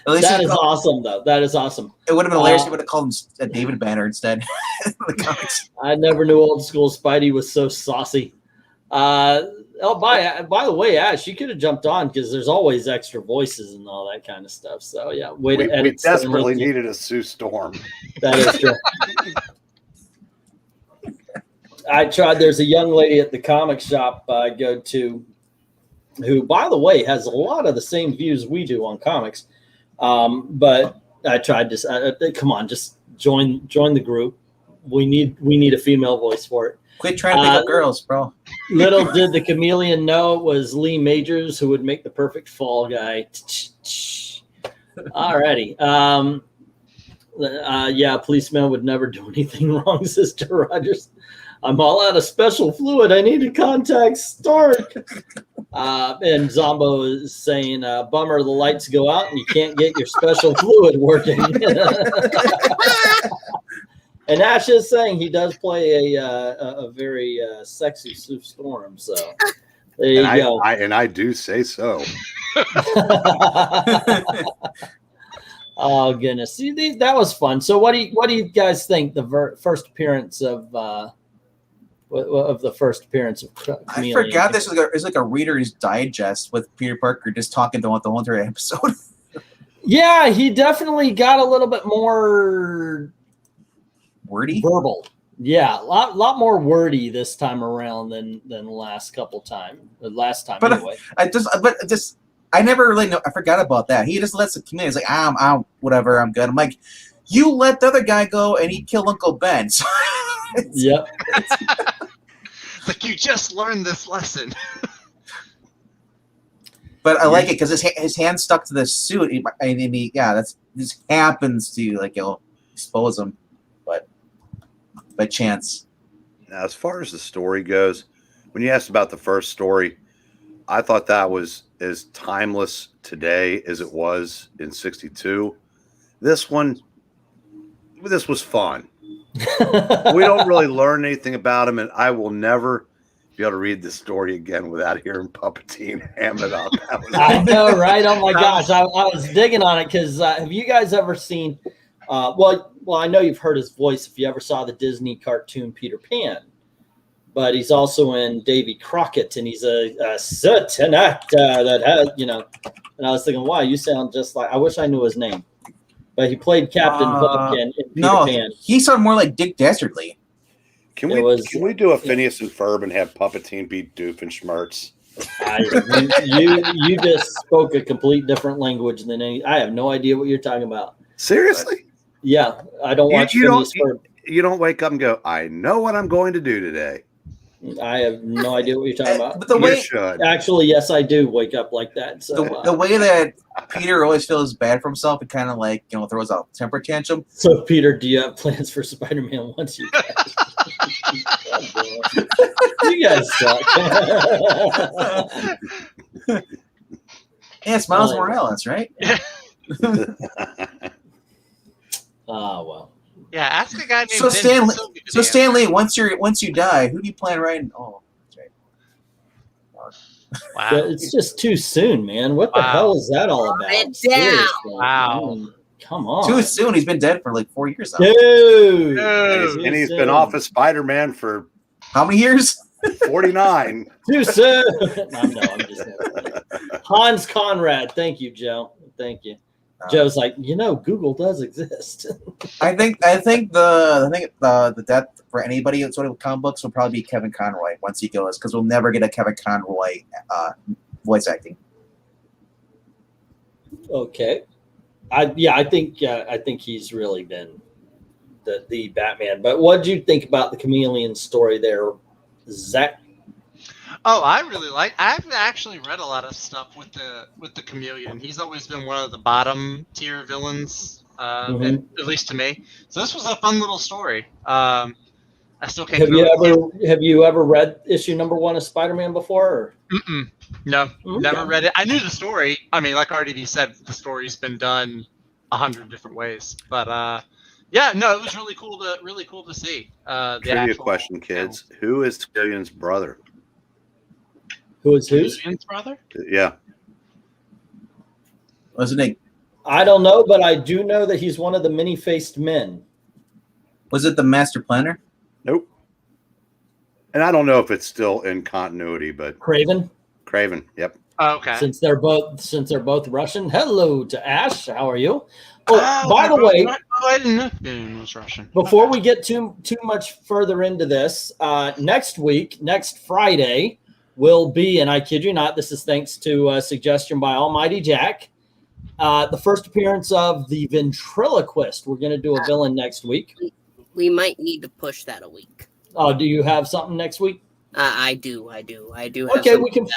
At least That he is called- awesome, though. That is awesome. It would have been hilarious if he would have called him a David Banner instead. In the comics. I never knew old school Spidey was so saucy. Oh, by the way, Ash, you could have jumped on because there's always extra voices and all that kind of stuff. So yeah, way to We edit. desperately needed a Sue Storm. That is true. I tried. There's a young lady at the comic shop I go to, who, by the way, has a lot of the same views we do on comics. But I tried to come on, just join the group. We need a female voice for it. Quit trying to pick up girls, bro. Little did the Chameleon know it was Lee Majors who would make the perfect fall guy. Alrighty. Yeah, policeman would never do anything wrong, Sister Rogers. I'm all out of special fluid. I need to contact Stark. And Zombo is saying, bummer, the lights go out and you can't get your special fluid working. And Ash is saying he does play a very sexy Sue Storm. So there you go. I do say so. Oh goodness! See, that was fun. So, what do you guys think the first appearance of the first appearance of Chameleon? I forgot this was like a Reader's Digest with Peter Parker just talking the whole entire episode. Yeah, he definitely got a little bit more wordy, verbal. Yeah, a lot more wordy this time around than the last couple times. Last time, but anyway. I never really know. I forgot about that. He just lets the community. He's like, I'm whatever. I'm good. I'm like, you let the other guy go and he killed Uncle Ben. So yep. Like, you just learned this lesson. But I like it because his hand stuck to the suit. This happens to expose him, but by chance. Now, as far as the story goes, when you asked about the first story, I thought that was as timeless today as it was in '62. This was fun. We don't really learn anything about him, and I will never be able to read this story again without hearing Puppetine hamming it up. I know, right? Oh my gosh, I was digging on it because have you guys ever seen? Well, I know you've heard his voice if you ever saw the Disney cartoon Peter Pan, but he's also in Davy Crockett, and he's a certain actor that has, And I was thinking, wow, you sound just like. I wish I knew his name, but he played Captain Hook in Peter Pan. He sounded more like Dick Dastardly. Can we do a Phineas and Ferb and have Puppetine be Doofenshmirtz? You just spoke a complete different language than any. I have no idea what you're talking about. Seriously? Yeah, I don't watch Phineas Ferb. You don't wake up and go, I know what I'm going to do today. I have no idea what you're talking about. But the way, actually, yes, I do wake up like that. So the way that Peter always feels bad for himself and kind of throws a temper tantrum. So, Peter, do you have plans for Spider-Man once you guys? You guys suck. Yeah, it's Miles Morales, right? Oh well. Yeah, ask a guy named So Stanley, once you die, who do you plan writing? Oh, that's right. Wow. But it's just too soon, man. What the hell is that all about? Down. Wow. Come on. Too soon. He's been dead for like 4 years now. Dude. And he's been off of Spider-Man for how many years? 49. Too soon. I'm just Hans Conrad. Thank you, Joe. Thank you. Joe's like, Google does exist. I think the death for anybody sort of comic books will probably be Kevin Conroy once he goes, because we'll never get a Kevin Conroy voice acting. Okay. I think he's really been the Batman. But what did you think about the Chameleon story there, Zach? Oh, I've actually read a lot of stuff with the Chameleon. He's always been one of the bottom tier villains, at least to me. So this was a fun little story. I still can't. Have you ever read issue #1 of Spider-Man before? Or? No, never read it. I knew the story. I mean, like RDB said, the story's been done 100 different ways. But yeah, no, it was really cool to see. Trivia question, kids: who is Chameleon's brother? Who is whose? Chameleon's brother? Yeah. Wasn't it? I don't know, but I do know that he's one of the many-faced men. Was it the Master Planner? Nope. And I don't know if it's still in continuity, but Craven. Craven. Yep. Oh, okay. Since they're both Russian. Hello to Ash. How are you? Oh, by the way, I didn't know it was Russian. before we get too much further into this, next week, next Friday, will be, and I kid you not, this is thanks to a suggestion by Almighty Jack, the first appearance of the ventriloquist. We're going to do a villain next week. We might need to push that a week. Oh, do you have something next week? I do. Have Okay, we can.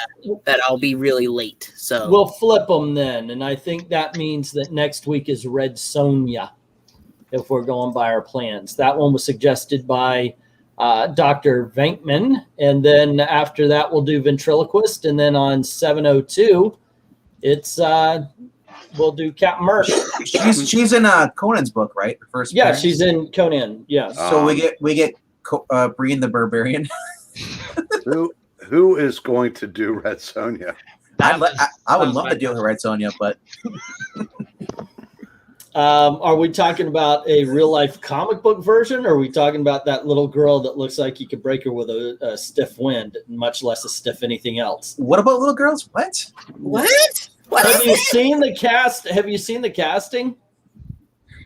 that I'll be really late. So We'll flip them then, and I think that means that next week is Red Sonja, if we're going by our plans. That one was suggested by Dr. VENKMAN, and then after that we'll do ventriloquist, and then on 702, it's we'll do Captain Merc. She's in Conan's book, right? The first. Yeah, appearance? she's in Conan. Yes. So we get Breen the Barbarian. Who is going to do Red Sonja? I would love to do Red Sonja, but are we talking about a real life comic book version, or are we talking about that little girl that looks like you could break her with a stiff wind, much less a stiff anything else? what about little girls? What? Have you seen the cast? Have you seen the casting?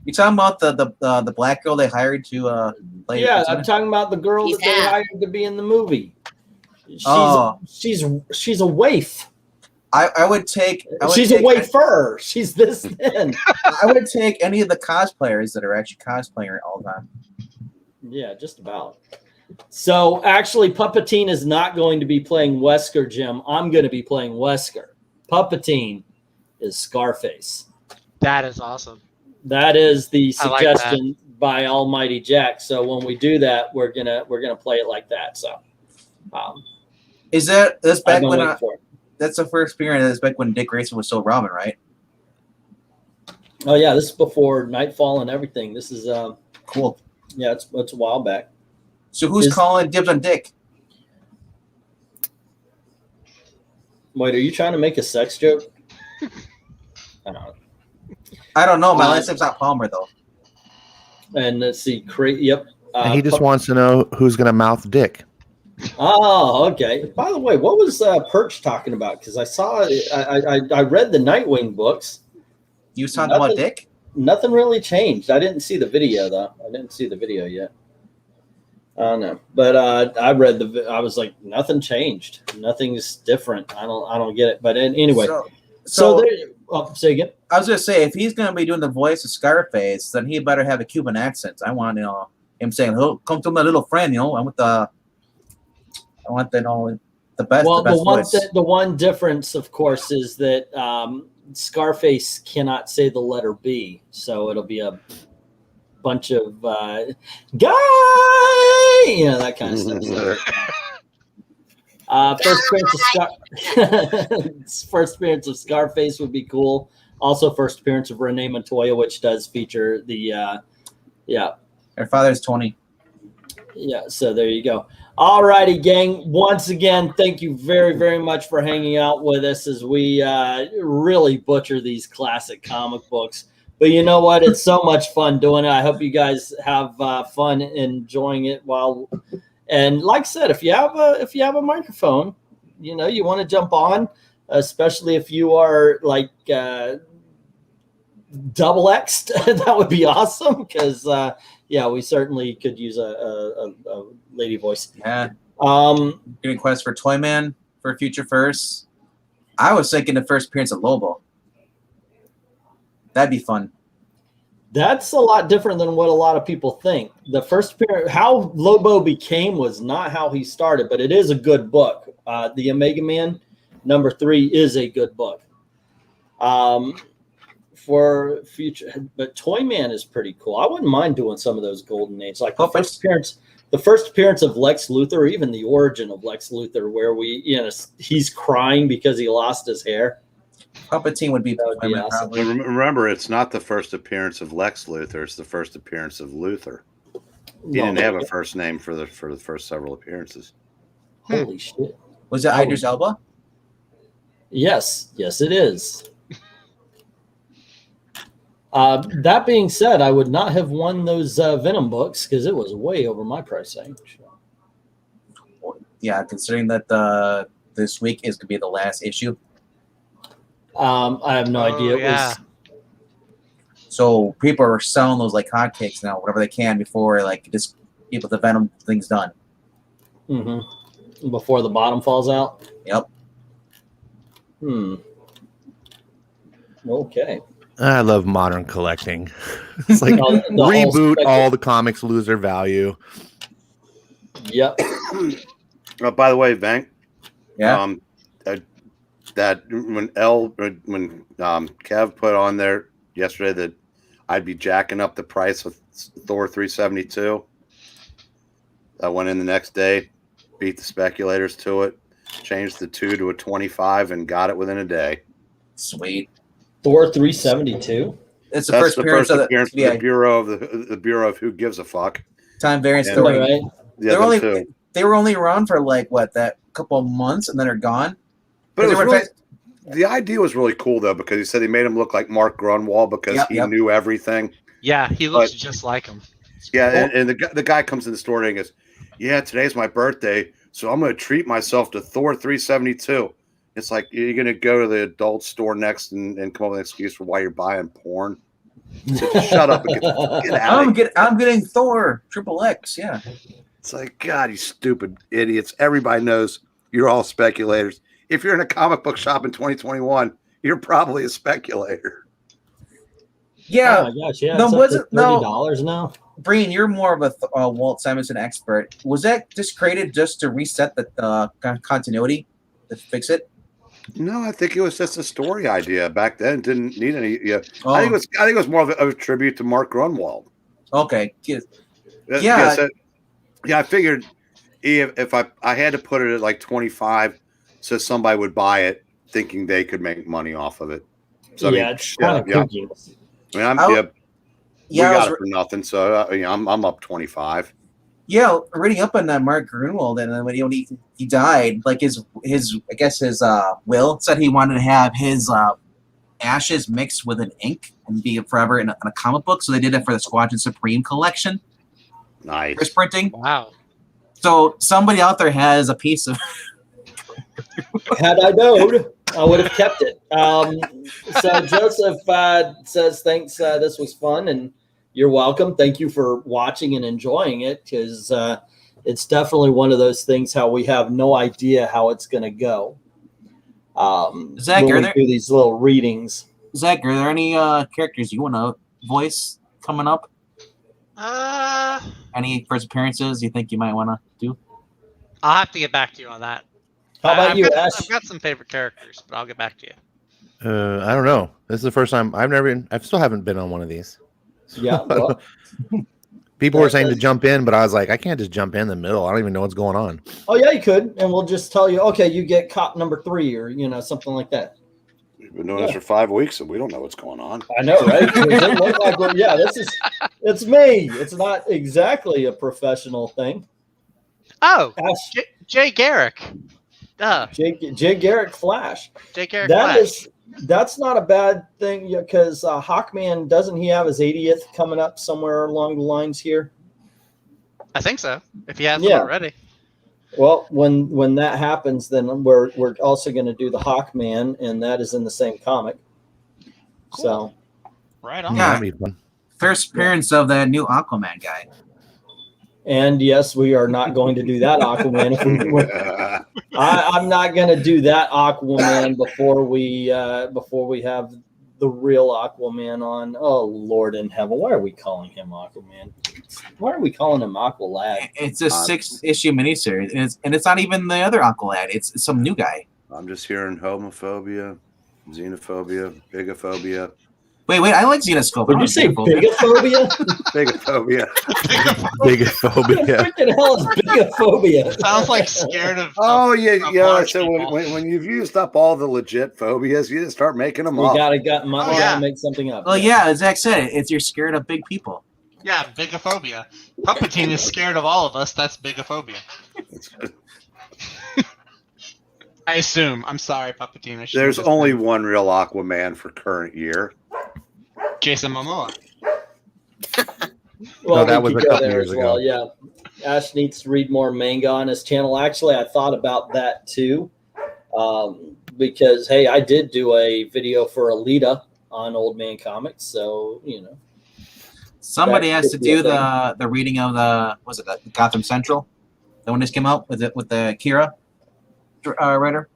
You talking about the black girl they hired to play? Yeah, Red I'm Sonja? talking about the girl that they Yeah. hired to be in the movie. She's a waif. I would take. She's a wafer. She's this thin. I would take any of the cosplayers that are actually cosplaying all the time. Yeah, just about. So actually, Puppetine is not going to be playing Wesker, Jim. I'm going to be playing Wesker. Puppetine is Scarface. That is awesome. That is the I like that. suggestion by Almighty Jack. So when we do that, we're gonna play it like that. So That's I've back been when waiting for it. that's the first appearance. That's back when Dick Grayson was still Robin, right? Oh yeah, this is before Nightfall and everything. This is Cool. yeah, it's a while back. So who's calling dibs on Dick? Wait, are you trying to make a sex joke? I don't know. I don't know. My last name's not Palmer though. And let's see, yep. And he just wants to know who's going to mouth Dick. Oh, okay. By the way, what was Perch talking about? Because I saw, I read the Nightwing books. You was talking about Dick? Nothing really changed. I didn't see the video though. I didn't see the video yet. I don't know, but I read I was like, nothing changed. Nothing's different. I don't get it. But anyway, so there. Oh, say again. I was gonna say if he's gonna be doing the voice of Scarface, then he better have a Cuban accent. I want him saying, "Oh, come to my little friend," I want the best. Well, the best voice. the one difference, of course, is that Scarface cannot say the letter B, so it'll be a bunch of guy, that kind of stuff. First appearance of Scarface would be cool. Also, first appearance of Renee Montoya, which does feature the Her father's Tony. Yeah, so there you go. All righty, gang. Once again, thank you very, very much for hanging out with us as we really butcher these classic comic books. But you know what? It's so much fun doing it. I hope you guys have fun enjoying it and like I said, if you have a microphone, you want to jump on, especially if you are like double X'd, that would be awesome because we certainly could use a lady voice. Yeah. Request for Toyman for future first. I was thinking the first appearance of Lobo. That'd be fun. That's a lot different than what a lot of people think. The first appearance, how Lobo became was not how he started, but it is a good book. The Omega Man #3 is a good book. For future, but Toyman is pretty cool. I wouldn't mind doing some of those golden age, like the first appearance of Lex Luthor, or even the origin of Lex Luthor, where he's crying because he lost his hair. Puppetine would be awesome. Remember, it's not the first appearance of Lex Luthor; it's the first appearance of Luthor. He didn't have a first name for the first several appearances. Holy shit! Was it Idris Elba? Yes, yes, it is. That being said, I would not have won those Venom books because it was way over my price range. Yeah, considering that this week is going to be the last issue. I have no idea. It Yeah. was, So people are selling those like hotcakes now, whatever they can before like just get the Venom things done. before the bottom falls out. Yep. Okay. I love modern collecting. It's like The reboot whole all the comics, lose their value. Yep. By the way, Vank. Yeah. That when Kev put on there yesterday that I'd be jacking up the price of Thor 372. I went in the next day, beat the speculators to it, changed the 2 to a 25, and got it within a day. Sweet. Thor 372. It's the That's first the appearance first of appearance the of the Bureau of the Bureau of Who Gives a Fuck. time variance Yeah. story. Right. The other two. They were only around for like what, that couple of months, and then they're gone. But it They was were really, fast- the idea was really cool though, because he said he made him look like Mark Grunwald because Yep, he yep. knew everything. Yeah, he looks just like him. Yeah, and the guy comes in the store and he goes, "Yeah, today's my birthday, so I'm going to treat myself to Thor 372." It's like you're going to go to the adult store next and come up with an excuse for why you're buying porn. So just shut up and get out of here. I'm getting Thor XXX. Yeah. It's like, God, you stupid idiots. Everybody knows you're all speculators. If you're in a comic book shop in 2021, you're probably a speculator. Yeah. Oh my gosh, yeah. No, It's up was to it- no. $30 now? Brian, you're more of a Walt Simonson expert. Was that just created just to reset the continuity, to fix it? No, I think it was just a story idea back then. It didn't need any. Yeah, Oh, I think it was more of a tribute to Mark Grunwald. okay. Yeah. I figured if I had to put it at like 25, so somebody would buy it, thinking they could make money off of it. So I mean, It's kind of kooky. I mean, we got it for nothing. So I'm up 25. Yeah, reading up on that Mark Grunwald, and then when he died, like his I guess his will said he wanted to have his ashes mixed with an ink and be forever in a comic book. So they did it for the Squadron Supreme collection. Nice. First printing. Wow. So somebody out there has a piece of. Had I known, I would have kept it. So Joseph says, thanks. This was fun, and you're welcome. Thank you for watching and enjoying it, because it's definitely one of those things how we have no idea how it's going to go. Zach, when are we there- do these little readings. Zach, are there any characters you want to voice coming up? Any first appearances you think you might want to do? I'll have to get back to you on that. How about you, I've Ash? got some favorite characters, but I'll get back to you. I don't know. This is the first time I still haven't been on one of these. Yeah. Well, People were saying to jump in, but I was like, I can't just jump in the middle. I don't even know what's going on. oh yeah, you could, and we'll just tell you, okay, you get cop number 3, or something like that. We've been doing this for 5 weeks, and we don't know what's going on. I know, right? It looked like, well, yeah, it's me. It's not exactly a professional thing. Oh, Ash, Jay Garrick. Duh. Jay Garrick Flash. Jay Garrick Flash. That's not a bad thing, because Hawkman, doesn't he have his 80th coming up somewhere along the lines here? I think so. If he hasn't Yeah. already. Well, when that happens, then we're also going to do the Hawkman, and that is in the same comic. Cool. So Right on. Yeah. That'd be fun. First appearance of that new Aquaman guy. and yes, we are not going to do that Aquaman. I'm not going to do that Aquaman before we have the real Aquaman on. Oh Lord in heaven, why are we calling him Aquaman? Why are we calling him Aqualad? It's a 6-issue miniseries, and it's not even the other Aqualad. It's some new guy. I'm just hearing homophobia, xenophobia, bigophobia. Wait, I like Xenoscope. Would you say bigophobia? Bigophobia. Bigophobia. Freaking hell is bigophobia? Sounds like scared of. Oh, yeah. of Yeah. large So people. when you've used up all the legit phobias, you just start making them We up. gotta yeah. make something up. Well, yeah, as Zach said, it's you're scared of big people. Yeah, bigophobia. Palpatine is scared of all of us. That's bigophobia. I assume. I'm sorry, Papatina. There's only one real Aquaman for current year. Jason Momoa. Well, that we was could a go couple there years as well. ago. Yeah, Ash needs to read more manga on his channel. Actually, I thought about that too, because hey, I did do a video for Alita on Old Man Comics, so you know. Somebody That has to could be a do thing. the reading of the Gotham Central. The one that just came out with the Kira writer.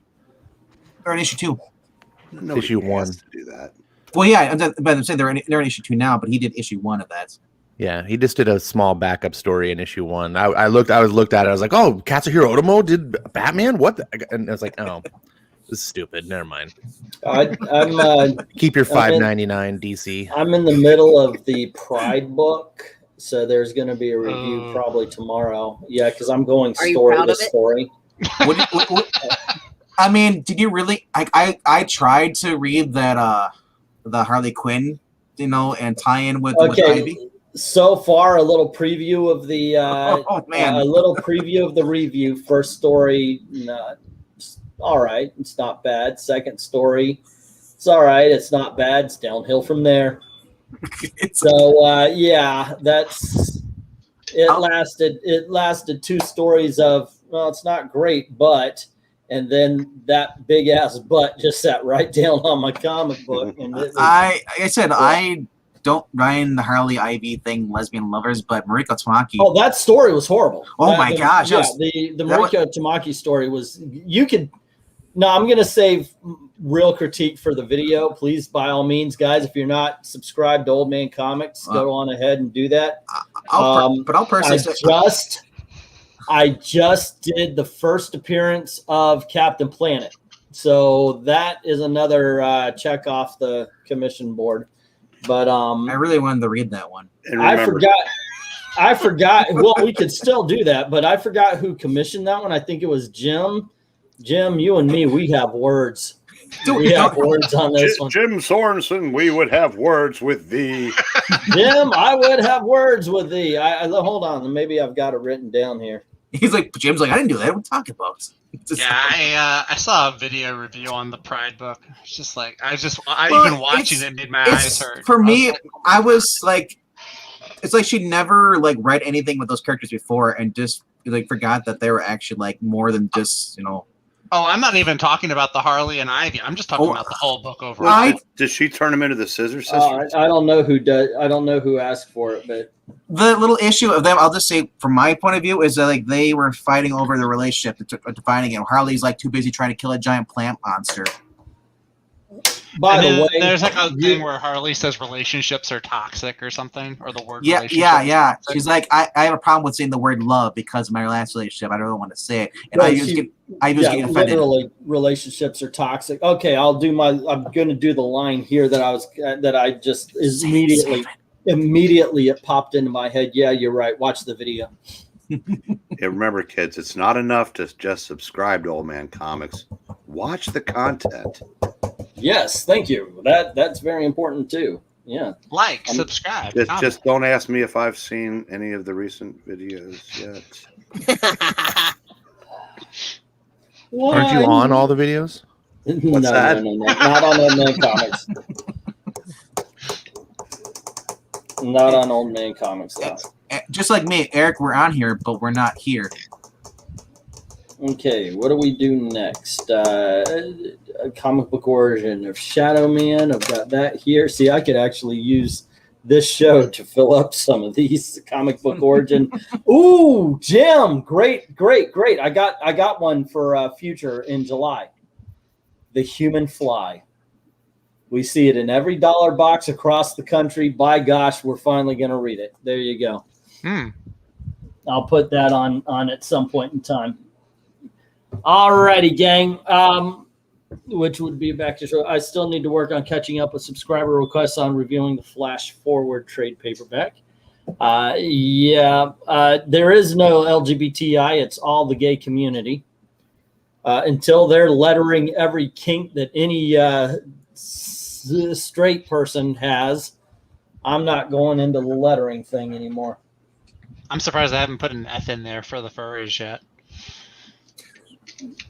They're in issue 2. Nobody Issue has 1. to do that. Well, yeah, but I'm saying they're in issue 2 now, but he did issue 1 of that. Yeah, he just did a small backup story in issue 1. I looked at it. I was like, oh, Katsuhiro Otomo did Batman? What? And I was like, oh, this is stupid. Never mind. I'm Keep your $5.99 DC. I'm in the middle of the Pride book, so there's going to be a review probably tomorrow. Yeah, because I'm going Are you story proud to of it? story. What, I mean, did you really? I tried to read that the Harley Quinn, and tie in with Ivy. So far, a little preview of the man, a little preview of the review. First story, all right, it's not bad. Second story, it's all right, it's not bad. It's downhill from there. So yeah, that's it. Lasted 2 stories of, well, it's not great, but, and then that big ass butt just sat right down on my comic book. And it was, I said, yeah. I don't mind the Harley Ivy thing, lesbian lovers, but Mariko Tamaki. Oh, that story was horrible. Oh my gosh! Yeah, the Mariko Tamaki story was. You could. No, I'm gonna save real critique for the video. Please, by all means, guys, if you're not subscribed to Old Man Comics, go on ahead and do that. But I'll personally I just did the first appearance of Captain Planet, so that is another check off the commission board. But I really wanted to read that one. I forgot. Well, we could still do that, but I forgot who commissioned that one. I think it was Jim. Jim, you and me, we have words. We have words on this one. Jim Sorensen, we would have words with thee. Jim, I would have words with thee. Hold on, maybe I've got it written down here. Jim's like, I didn't do that. What are you talking about? Yeah, I saw a video review on the Pride book. It's just like even watching it made my eyes hurt. For me, I was like, it's like she never read anything with those characters before and just forgot that they were actually more than just Oh, I'm not even talking about the Harley and Ivy. I'm just talking about the whole book overall. Did she turn them into the Scissor Sisters? I don't know who does. I don't know who asked for it, but the little issue of them, I'll just say from my point of view, is that they were fighting over the relationship, defining it. Harley's too busy trying to kill a giant plant monster. By the way, there's a thing where Harley says relationships are toxic or something, or the word relationship. Yeah. She's like, I have a problem with saying the word love because of my last relationship. I don't want to say it, and I was getting offended. Literally, relationships are toxic. Okay, I'm going to do the line here that I just immediately it popped into my head. Yeah, you're right. Watch the video. Yeah, remember, kids, it's not enough to just subscribe to Old Man Comics. Watch the content. Yes, thank you. That's very important too. Yeah. Subscribe. Just don't ask me if I've seen any of the recent videos yet. Aren't you on all the videos? What's that? No. Not on Old Man Comics. Not on Old Man Comics. Just like me, Eric, we're on here, but we're not here. Okay, what do we do next? A comic book origin of Shadow Man. I've got that here. See, I could actually use this show to fill up some of these comic book origin. Ooh, Jim, great. I got one for future in July. The Human Fly. We see it in every dollar box across the country. By gosh, we're finally going to read it. There you go. I'll put that on at some point in time. Alrighty, gang. Which would be back to show. I still need to work on catching up with subscriber requests on reviewing the Flash Forward trade paperback. There is no LGBTI. It's all the gay community. Until they're lettering every kink that any straight person has, I'm not going into the lettering thing anymore. I'm surprised I haven't put an F in there for the furries yet.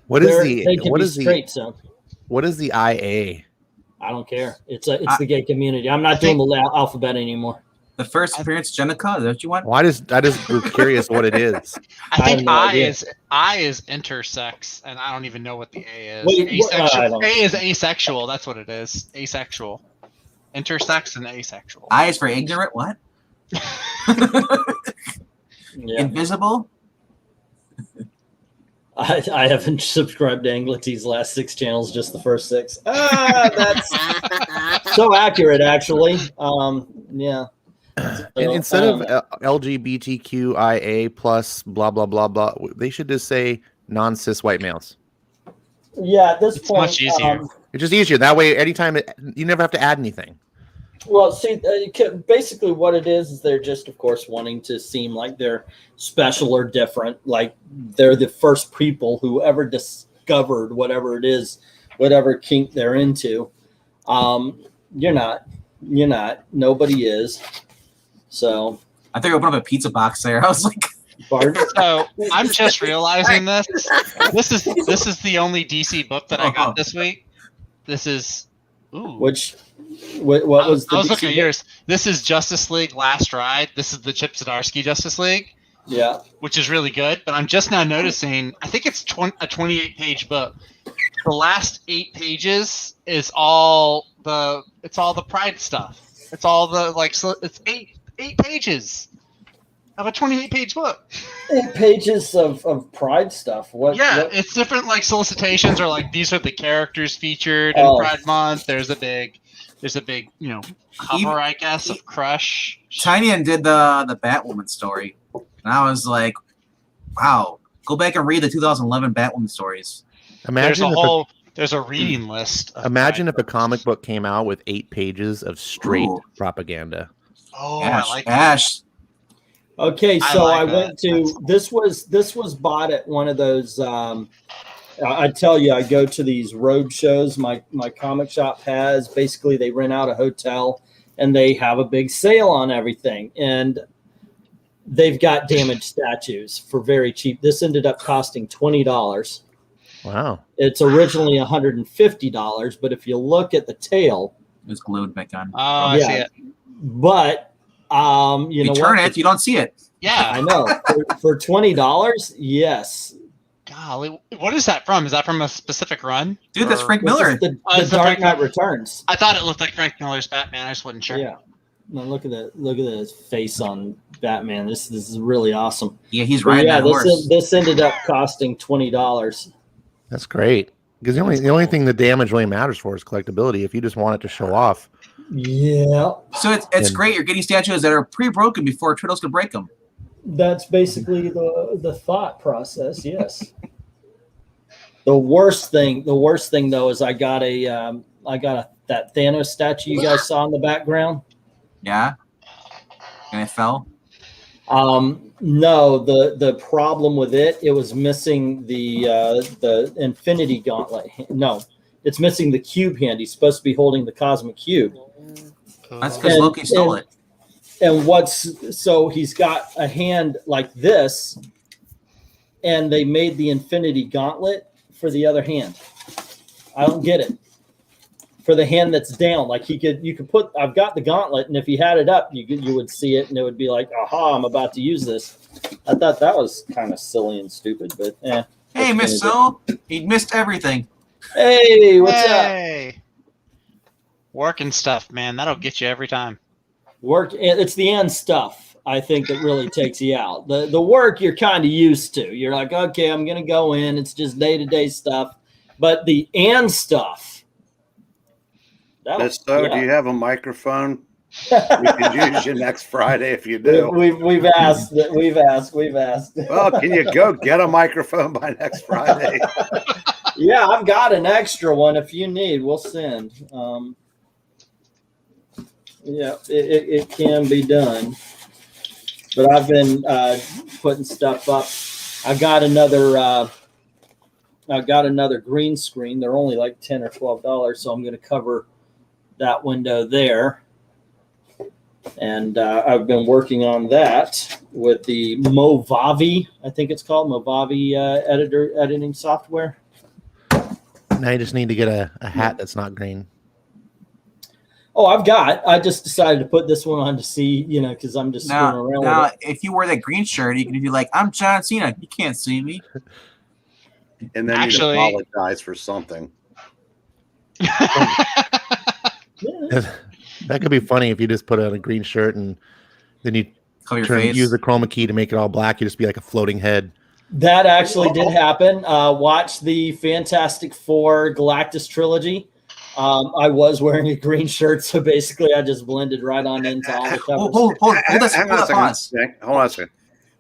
What is They can what be is straight, so what is the IA? I don't care. It's the gay community. I'm not doing the alphabet anymore. The first appearance, Jenica, is that what you want? Well, I just was curious what it is. I think have no idea. I is intersex, and I don't even know what the A is. Wait, Asexual. A is asexual. That's what it is. Asexual. Intersex and asexual. I is for ignorant. What? Yeah. Invisible. I haven't subscribed to Anglity's last 6 channels, just the first 6. That's so accurate, actually. Yeah. And instead of LGBTQIA plus blah blah blah blah, they should just say non-cis white males. Yeah, at this It's point, much easier. It's just easier that way. Anytime you never have to add anything. Well, see, basically what it is they're just, of course, wanting to seem like they're special or different, like they're the first people who ever discovered whatever it is, whatever kink they're into. You're not. Nobody is. So. I think I opened up a pizza box there. I was like, Pardon? So I'm just realizing this. This is the only DC book that I got this week. This is. Ooh. What was the I was looking DC at yours. This is Justice League Last Ride. This is the Chip Zdarsky Justice League. Yeah. Which is really good, but I'm just now noticing. I think it's a 28-page book. The last 8 pages is all the Pride stuff. It's all the it's 8 pages of a 28-page book. 8 pages of Pride stuff. What? It's different solicitations or these are the characters featured in Pride Month. There's a big cover, I guess, of Crush. Chameleon did the Batwoman story, and I was like, wow, go back and read the 2011 Batwoman stories. Imagine there's a reading list. Imagine if a comic book came out with 8 pages of straight propaganda. Oh, Ash, I like Ash. Okay, so I went to cool. this was bought at one of those. I tell you, I go to these road shows. My comic shop has basically they rent out a hotel and they have a big sale on everything, and they've got damaged statues for very cheap. This ended up costing $20. Wow! It's originally $150, but if you look at the tail, It's glued back on. Oh, I see it. But you know turn what? it, you don't see it. Yeah. I know for $20, yes. Golly, what is that from? Is that from a specific run? Dude, that's Or- Frank This Miller. is the Is it Dark Frank Knight Miller? Returns. I thought it looked like Frank Miller's Batman. I just wasn't sure. Yeah. No, look at the face on Batman. This is really awesome. Yeah, he's But riding yeah, that horse. this ended up costing $20. That's great because the only thing the damage really matters for is collectability. If you just want it to show off, Yeah, So it's great. You're getting statues that are pre-broken before Turtles can break them. that's basically the thought process. Yes. The worst thing though is I got that Thanos statue you guys saw in the background. Yeah. And it fell. No, the problem with it was missing the Infinity Gauntlet. No, it's missing the cube hand. He's supposed to be holding the cosmic cube. That's because And- Loki stole it. And so he's got a hand like this, and they made the Infinity Gauntlet for the other hand. I don't get it. For the hand that's down, like you could put. I've got the gauntlet, and if you had it up, you would see it, and it would be like, "Aha! I'm about to use this." I thought that was kind of silly and stupid, but Hey, Miss Sue, he missed everything. Hey, what's up? Hey. Working stuff, man. That'll get you every time. Work. It's the end stuff, I think, that really takes you out. The work you're kind of used to. You're like, okay, I'm gonna go in. It's just day-to-day stuff, but the and stuff. Miss So, do you have a microphone? We can use you next Friday if you do. We've asked. We've asked. Well, can you go get a microphone by next Friday? Yeah, I've got an extra one if you need. We'll send. Yeah, it can be done. But I've been putting stuff up. I've got another green screen. They're only like $10 or $12, so I'm going to cover that window there. And I've been working on that with the Movavi, I think it's called Movavi editing software. Now you just need to get a hat that's not green. Oh, I just decided to put this one on to see, because I'm just screwing around with it. If you wear that green shirt, you can be like, I'm John Cena. You can't see me. And then Actually- you apologize for something. That could be funny if you just put on a green shirt and then you Cover your face. use the chroma key to make it all black. You just be like a floating head. That actually did happen. Watch the Fantastic Four Galactus trilogy. I was wearing a green shirt, so basically I just blended right on into all the covers. Hold Hang on a second. Hold on a second.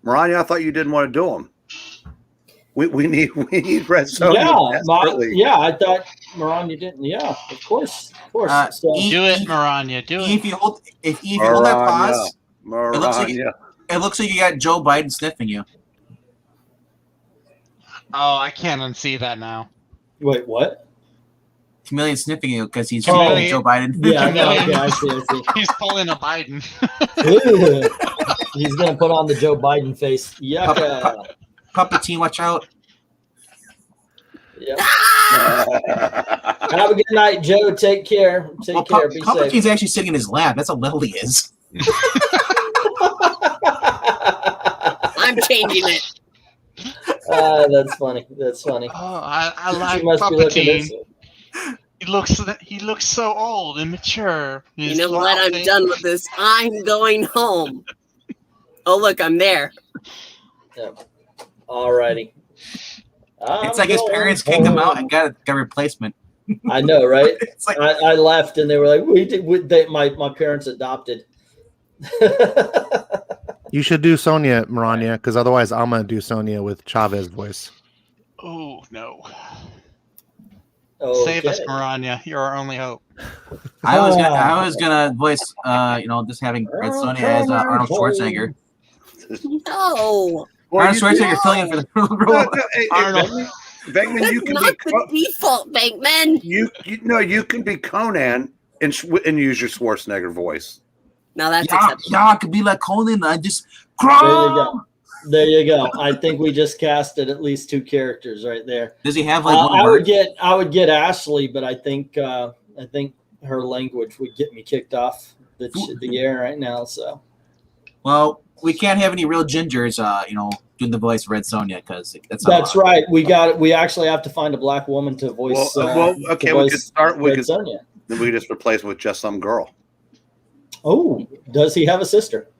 Marania, I thought you didn't want to do them. We need Red Sonja. Yeah, I thought Marania didn't. Yeah, of course. Do it, Marania. Do it. If you hold that pause, Marania. it looks like you got Joe Biden sniffing you. Oh, I can't unsee that now. Wait, what? Chameleon sniffing you because he's Chameleon. Joe Biden. Yeah, no, okay, I see. He's pulling a Biden. He's gonna put on the Joe Biden face. Yucca. Puppetine, watch out. Yep. Have a good night, Joe. Take care. Take care. Be safe. Puppetine's actually sitting in his lap. That's how little he is. I'm changing it. That's funny. That's funny. Oh, I like She must be looking Puppetine. this. He looks so old and mature. You know what? I'm done with this. I'm going home. Oh, look, I'm there. Yep. Alrighty. It's like his parents kicked him out and got a replacement. I know, right? It's like, I left and they were like, my parents adopted. You should do Sonya, Marania, because otherwise I'm going to do Sonya with Chavez voice. Oh, no. Okay. Save us, Marania. You're our only hope. I was gonna voice, just having Red Sonja as Arnold Schwarzenegger. No. Arnold Schwarzenegger filling in for the role. Arnold. Venkman, That's you can not be the default, Venkman. you can be Conan and use your Schwarzenegger voice. Now that's acceptable. Yeah, I could be like Conan. I just There you go. I think we just casted at least 2 characters right there. Does he have like I would get Ashley, but I think her language would get me kicked off the air right now. So, well, we can't have any real gingers, doing the voice of Red Sonja because that's right. We actually have to find a black woman to voice. Okay, we could start. We Red could Sonja. Then we could just replace him with just some girl. Oh, does he have a sister?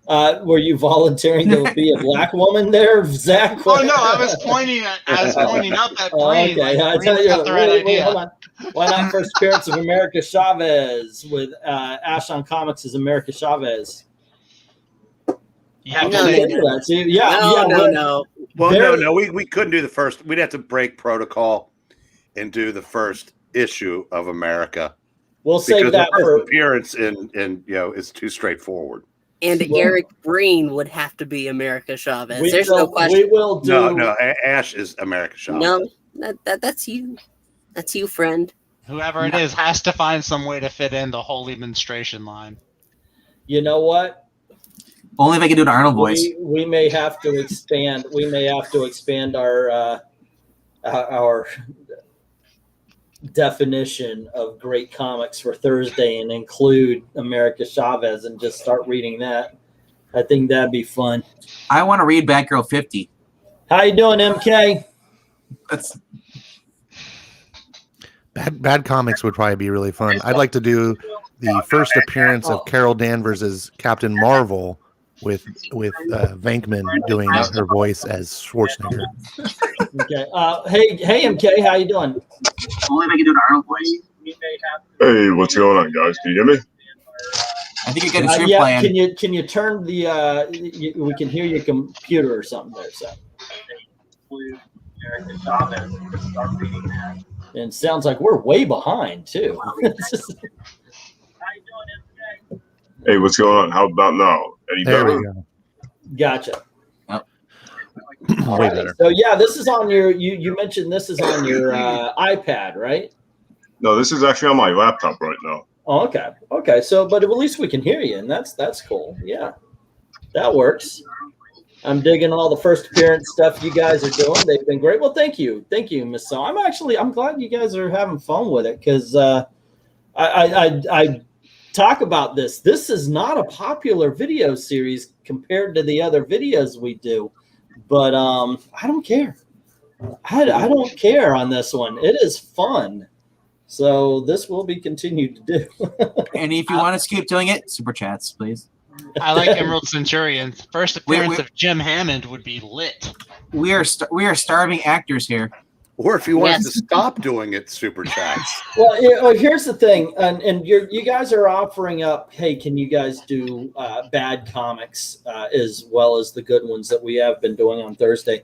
Were you volunteering to be a black woman there, Zach? Oh no, I was pointing up at Breen. Okay, I tell you, hold on. Why not first appearance of America Chavez with Ash on Comics as America Chavez? You have No, to say No. Well, no, we couldn't do the first. We'd have to break protocol and do the first issue of America. We'll save that the first for appearance in is too straightforward. And Eric Breen would have to be America Chavez. There's no question. We will do. No, Ash is America Chavez. No, that's you. That's you, friend. whoever it is has to find some way to fit in the holy menstruation line. You know what? Only if I can do an Arnold voice. We may have to expand. We may have to expand our definition of great comics for Thursday and include America Chavez and just start reading that. I think that'd be fun. I want to read Batgirl 50. How you doing, MK? That's Bad comics would probably be really fun. I'd like to do the first appearance of Carol Danvers as Captain Marvel with VENKMAN doing her voice as Schwarzenegger. Okay. Hey, MK, how you doing? only if I can do an Arnold voice. Hey, what's going on, guys? Can you hear me? I think you got a stream Yeah. plan. Can you turn the? We can hear your computer or something there. So. And it sounds like we're way behind too. Hey, what's going on? How about now? Any There better? we go. Gotcha. Way better. So yeah, this is on your. You mentioned this is on your iPad, right? No, this is actually on my laptop right now. Oh, okay. Okay. So, but at least we can hear you, and that's cool. Yeah, that works. I'm digging all the first appearance stuff you guys are doing. They've been great. Well, thank you, Miss So. I'm glad you guys are having fun with it because I talk about this. This is not a popular video series compared to the other videos we do, but I don't care. I don't care on this one. It is fun. So this will be continued to do. And if you want us to keep doing it, super chats, please. I like Emerald Centurion. First appearance of Jim Hammond would be lit. We are starving actors here. Or if you want us to stop doing it, super chats. Well, here's the thing, and you guys are offering up. Hey, can you guys do bad comics as well as the good ones that we have been doing on Thursday?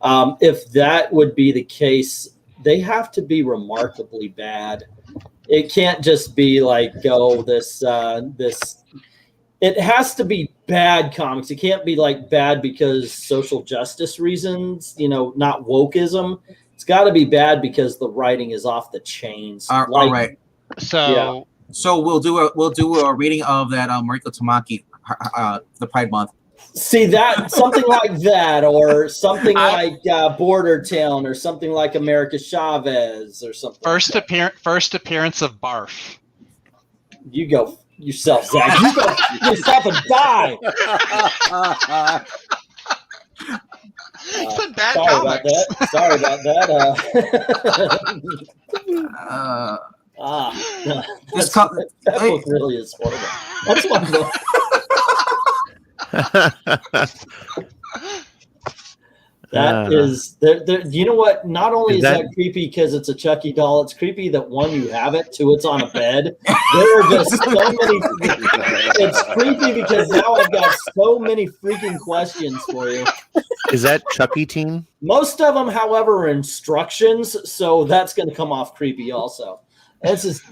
If that would be the case, they have to be remarkably bad. It can't just be like, this. It has to be bad comics. It can't be like bad because social justice reasons, not wokeism. It's got to be bad because the writing is off the chains. All right. So we'll do a reading of that Mariko Tamaki, the Pride Month. See that something like that, or something like Border Town, or something like America Chavez, or something. First appearance of Barf. You go yourself, Zach. You go yourself and die. It's a bad Sorry comics. about that. Sorry about that. That book really is horrible. That's one book. That is, you know what? Not only is that creepy because it's a Chucky doll, it's creepy that one, you have it, two, it's on a bed. There are just so many. It's creepy because now I've got so many freaking questions for you. Is that Chucky Teen? Most of them, however, are instructions, so that's going to come off creepy also. That's just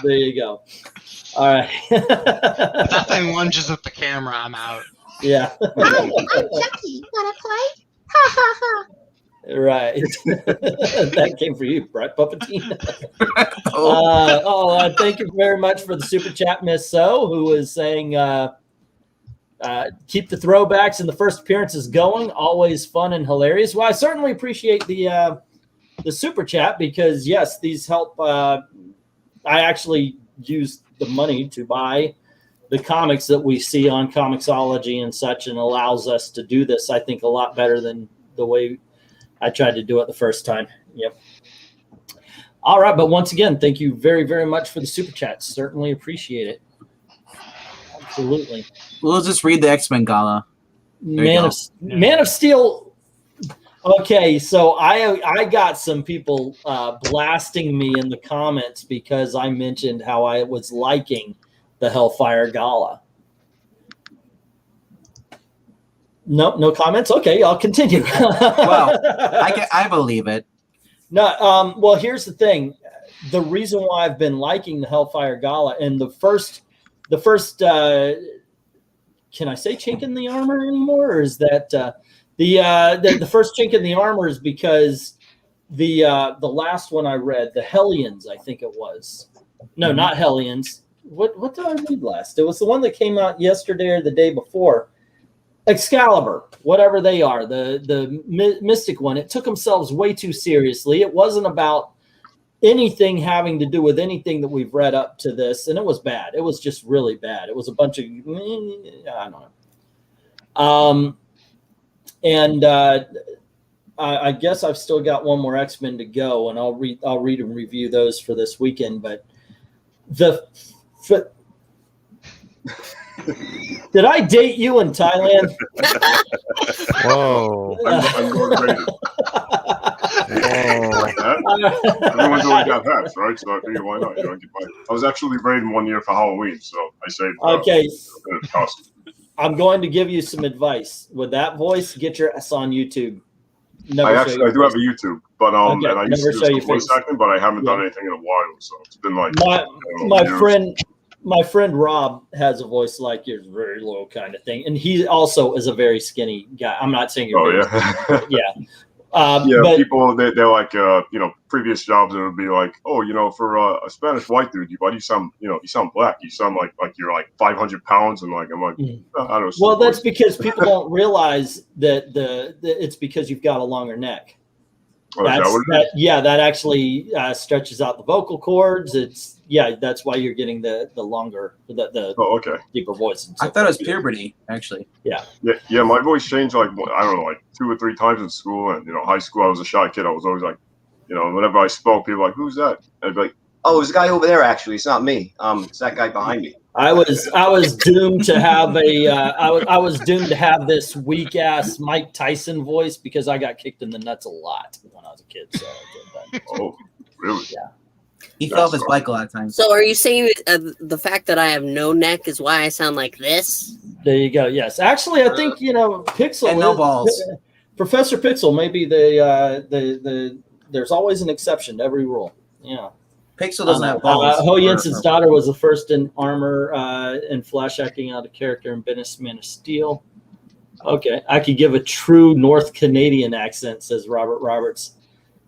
there you go. All right. If that thing lunges at the camera, I'm out. Yeah. I'm Chucky. Wanna play? Ha ha ha. Right. That came for you, Brett Puppeteen. Thank you very much for the super chat, Miss So, who is saying keep the throwbacks and the first appearances going. Always fun and hilarious. Well, I certainly appreciate the super chat because, yes, these help. I actually use the money to buy the comics that we see on Comixology and such, and allows us to do this, I think, a lot better than the way I tried to do it the first time. Yep. All right. But once again, thank you very, very much for the super chats. Certainly appreciate it. Absolutely. We'll just read the X-Men Gala. Man of Steel. Okay, so I got some people blasting me in the comments because I mentioned how I was liking the Hellfire Gala. No comments. Okay, I'll continue. Well, I believe it. No, well, here's the thing. The reason why I've been liking the Hellfire Gala and the first can I say chink in the armor anymore, or is that the first chink in the armor is because the last one I read, the Hellions, I think it was. No, not Hellions. What did I read last? It was the one that came out yesterday or the day before. Excalibur, whatever they are, the Mystic one. It took themselves way too seriously. It wasn't about anything having to do with anything that we've read up to this, and it was bad. It was just really bad. It was a bunch of I don't know. I guess I've still got one more X-Men to go, and I'll read and review those for this weekend. But did I date you in Thailand? Whoa. I'm going crazy. Everyone's already got hats, right? So I figured, why not? I was actually raiding one year for Halloween, so I saved okay. a costume. I'm going to give you some advice. With that voice, get your ass on YouTube. I do have a YouTube, but and I used to do some voice face. acting, but I haven't done anything in a while, so it's been like my friend Rob has a voice like yours, very low kind of thing, and he also is a very skinny guy. I'm not saying you're. Oh yeah. Yeah. Yeah, but people they're like previous jobs it would be like, oh, for a Spanish white dude, why do you sound you sound black? You sound like you're like 500 pounds and like I'm like I don't know. well, that's because people don't realize that it's because you've got a longer neck. Oh, is that what it is? That actually stretches out the vocal cords. That's why you're getting the longer Oh, okay. deeper voice. I thought it was puberty, actually. Yeah. My voice changed like I don't know, like 2 or 3 times in school, and high school. I was a shy kid. I was always like, whenever I spoke, people were like, "Who's that?" I'd be like, "Oh, it's a guy over there. Actually, it's not me. It's that guy behind me." I was doomed to have I was doomed to have this weak ass Mike Tyson voice because I got kicked in the nuts a lot when I was a kid. So I did that. Oh, really? Yeah. He fell off his bike a lot of times. So are you saying the fact that I have no neck is why I sound like this? There you go. Yes, actually, I think Pixel and no balls. Professor Pixel may be there's always an exception to every rule. Yeah. Pixel doesn't have balls. Ho Jensen's daughter was the first in armor and flash acting out a character in Bendis Man of Steel. Okay, I could give a true North Canadian accent, says Robert Roberts.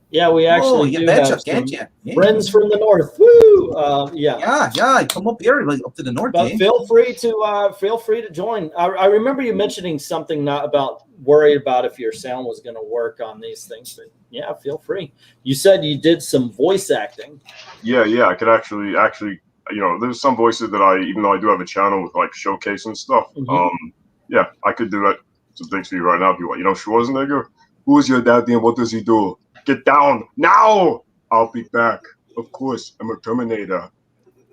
Yeah, we actually do have some friends from the north. Woo! Yeah. Come up here, like up to the north. But feel free to join. I remember you mentioning something not about worried about if your sound was going to work on these things, but yeah, feel free. You said you did some voice acting. Yeah, I could actually, there's some voices that even though I do have a channel with like showcase and stuff. Yeah, I could do that. Some things for you right now if you want. Schwarzenegger, who is your daddy and what does he do? Get down now! I'll be back. Of course, I'm a Terminator.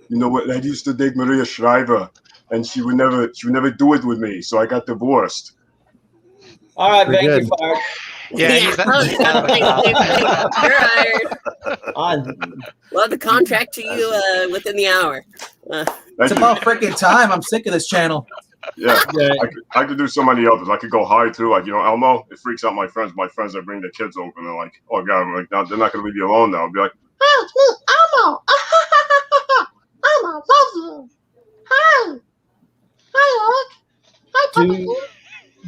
You know what? I used to date Maria Shriver, and she would never do it with me, so I got divorced. All right, Vank, you're fired. You're hired. We'll have the contract to you within the hour. It's about freaking time. I'm sick of this channel. Yeah, I could do so many others. I could go high too, like Elmo. It freaks out my friends. My friends that bring their kids over, and they're like, "Oh God," I'm like, "No, they're not gonna leave you alone now." I'll be like, "Hi, it's me, Elmo. Elmo loves you. Hi, Eric. Hi, Papa."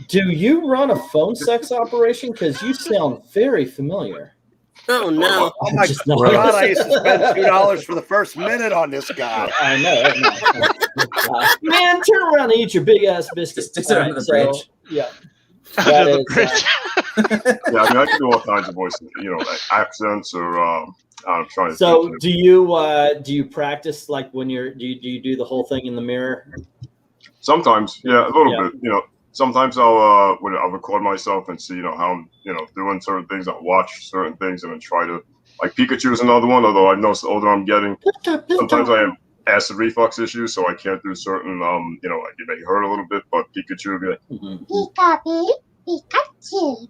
Do you run a phone sex operation? Because you sound very familiar. Oh no! Oh my God! I used to spend $2 for the first minute on this guy. I know. Man, turn around and eat your big ass biscuits. Stick it under the bridge. Yeah. Under the bridge. Yeah, I mean, I can do all kinds of voices. Like accents or I'm trying to. So, do you practice like when do you do the whole thing in the mirror? Sometimes, yeah, a little bit. Sometimes I'll record myself and see how I'm doing certain things. I'll watch certain things and then try to like Pikachu is another one. Although I noticed the older I'm getting, sometimes I have acid reflux issues, so I can't do certain like it may hurt a little bit. But Pikachu would be like Pikachu,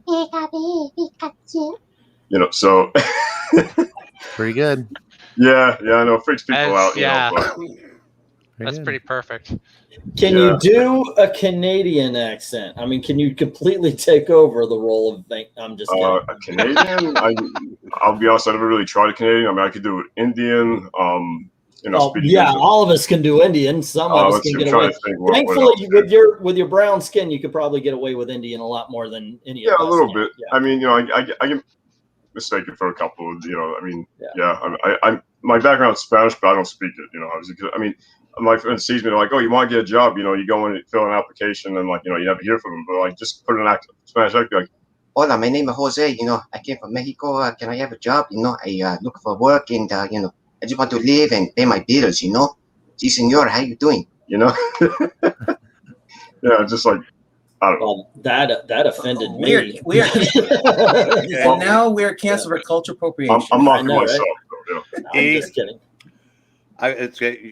Pikachu. So pretty good. Yeah, I know it freaks people out. But that's pretty perfect. Can you do a Canadian accent? I mean, can you completely take over the role of I'm just kidding. A Canadian? I'll be honest, I never really tried a Canadian. I mean, I could do Indian. All of us can do Indian. Some of us can get away. Thankfully, with your brown skin, you could probably get away with Indian a lot more than any of us. Yeah, a little bit. Yeah. I mean, I get mistaken for a couple of, my background's Spanish, but I don't speak it, obviously. I mean, my friend sees me, they're like, "Oh, you want to get a job? You go in and fill an application, and you never hear from them. But like, just put an Spanish accent, like, "Hola, my name is Jose. I came from Mexico. Can I have a job? I look for work, and I just want to live and pay my bills. Si, senor, how you doing? Yeah, just like I don't know. That offended me. We are and now we're canceled for culture appropriation. I'm mocking myself. Right? I'm just kidding.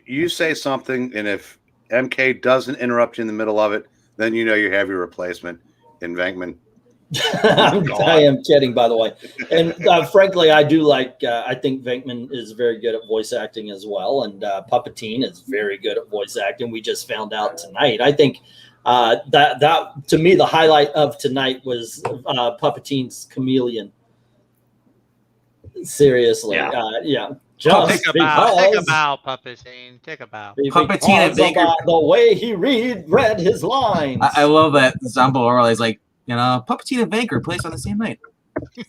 You say something, and if MK doesn't interrupt you in the middle of it, then you have your replacement in VENKMAN. I am kidding, by the way. And frankly, I do I think VENKMAN is very good at voice acting as well, and Puppetine is very good at voice acting. We just found out tonight. I think that to me, the highlight of tonight was Puppetine's Chameleon. Seriously, yeah. Take a bow, Puppetine. Take a bow. Puppetine and Baker. The way he read his lines. I love that Zombo Orwell is like, Puppetine and Baker placed on the same night.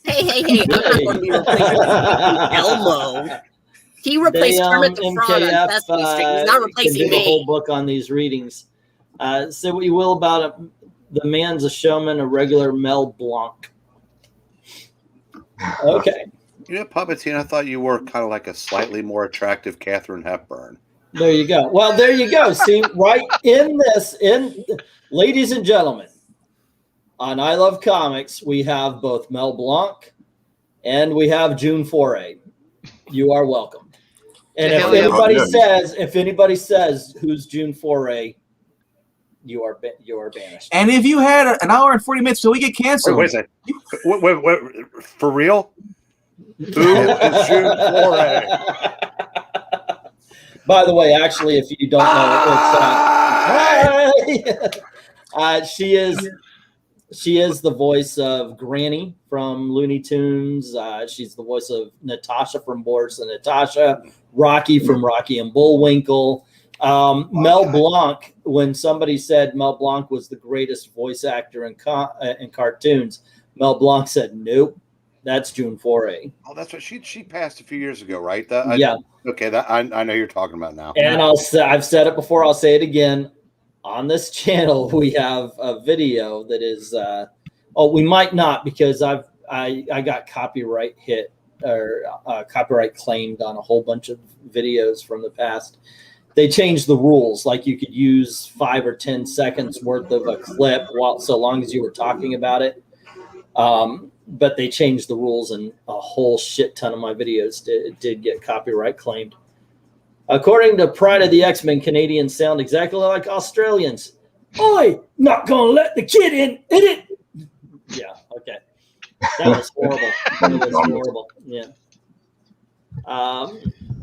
Hey, I'm not going to be replacing Elmo. He replaced Kermit the Frog on Sesame Street. He's not replacing me. A whole me. book on these readings. Say what you will about it. The man's a showman, a regular Mel Blanc. Okay. You know, Puppeteen, I thought you were kind of like a slightly more attractive Katharine Hepburn. There you go. Well, there you go. See, right in this, ladies and gentlemen, on I Love Comics, we have both Mel Blanc and we have June Foray. You are welcome. And if anybody says who's June Foray, you are banished. And if you had an hour and 40 minutes till we get canceled, wait a second. Wait, for real? Who is June Foray? By the way, actually, if you don't know, she is the voice of Granny from Looney Tunes. She's the voice of Natasha from Boris and Natasha, Rocky from Rocky and Bullwinkle. Mel Blanc, when somebody said Mel Blanc was the greatest voice actor in cartoons, Mel Blanc said, nope, that's June Foray. Oh, that's what she passed a few years ago, right? Yeah. Okay, I know you're talking about now. And I've said it before, I'll say it again. On this channel, we have a video that is we might not, because I got copyright hit or copyright claimed on a whole bunch of videos from the past. They changed the rules, like you could use 5 or 10 seconds worth of a clip so long as you were talking about it. But they changed the rules, and a whole shit ton of my videos did get copyright claimed. According to Pride of the X-Men, Canadians sound exactly like Australians. Oi, not gonna let the kid in it. Yeah, okay. That was horrible. That was horrible. Yeah.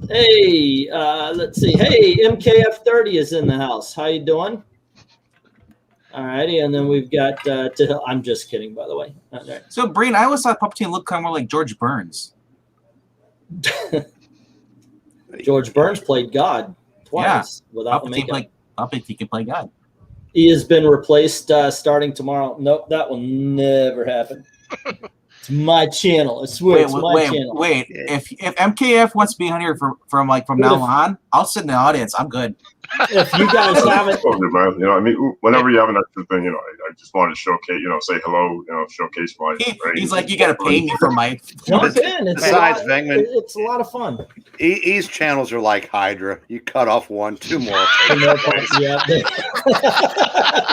Hey, let's see. Hey, MKF30 is in the house. How you doing? All righty, and then we've got I'm just kidding, by the way. Right. So, Breen, I always thought Puppeteen looked kind of more like George Burns. George Burns played God twice without the makeup. Puppeteen can play God. He has been replaced starting tomorrow. Nope, that will never happen. It's my channel. I swear, it's my channel. Wait, if MKF wants to be on here from now on, I'll sit in the audience. I'm good. If you guys haven't, man, you know, I mean, whenever you have an extra thing, you know, I just wanted to showcase, you know, say hello, you know, showcase my. He's like, you got to pay me for my. Jump in. Besides, Venkman, it's a lot of fun. These channels are like Hydra. You cut off one, 2 more. Yeah.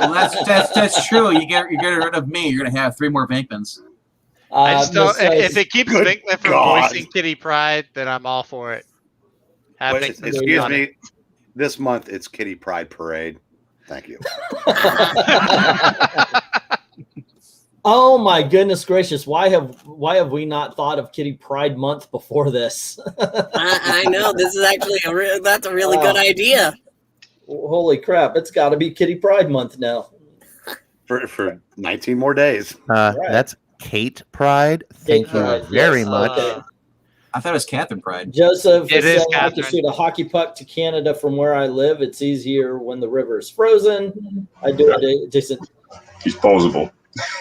Well, that's true. You get rid of me, you're gonna have 3 more Venkmans. I just don't. If it keeps Venkman from voicing Kitty Pryde, then I'm all for it. Excuse me. This month it's Kitty Pryde Parade. Thank you. Oh my goodness gracious! Why have we not thought of Kitty Pryde Month before this? I know this is actually that's a really good idea. Holy crap! It's got to be Kitty Pryde Month now. For 19 more days. Right. That's Kate Pryde. Thank you very much. I thought it was Catherine Pride. Joseph it is I can shoot a hockey puck to Canada from where I live. It's easier when the river is frozen. I do it, Jason. He's posable.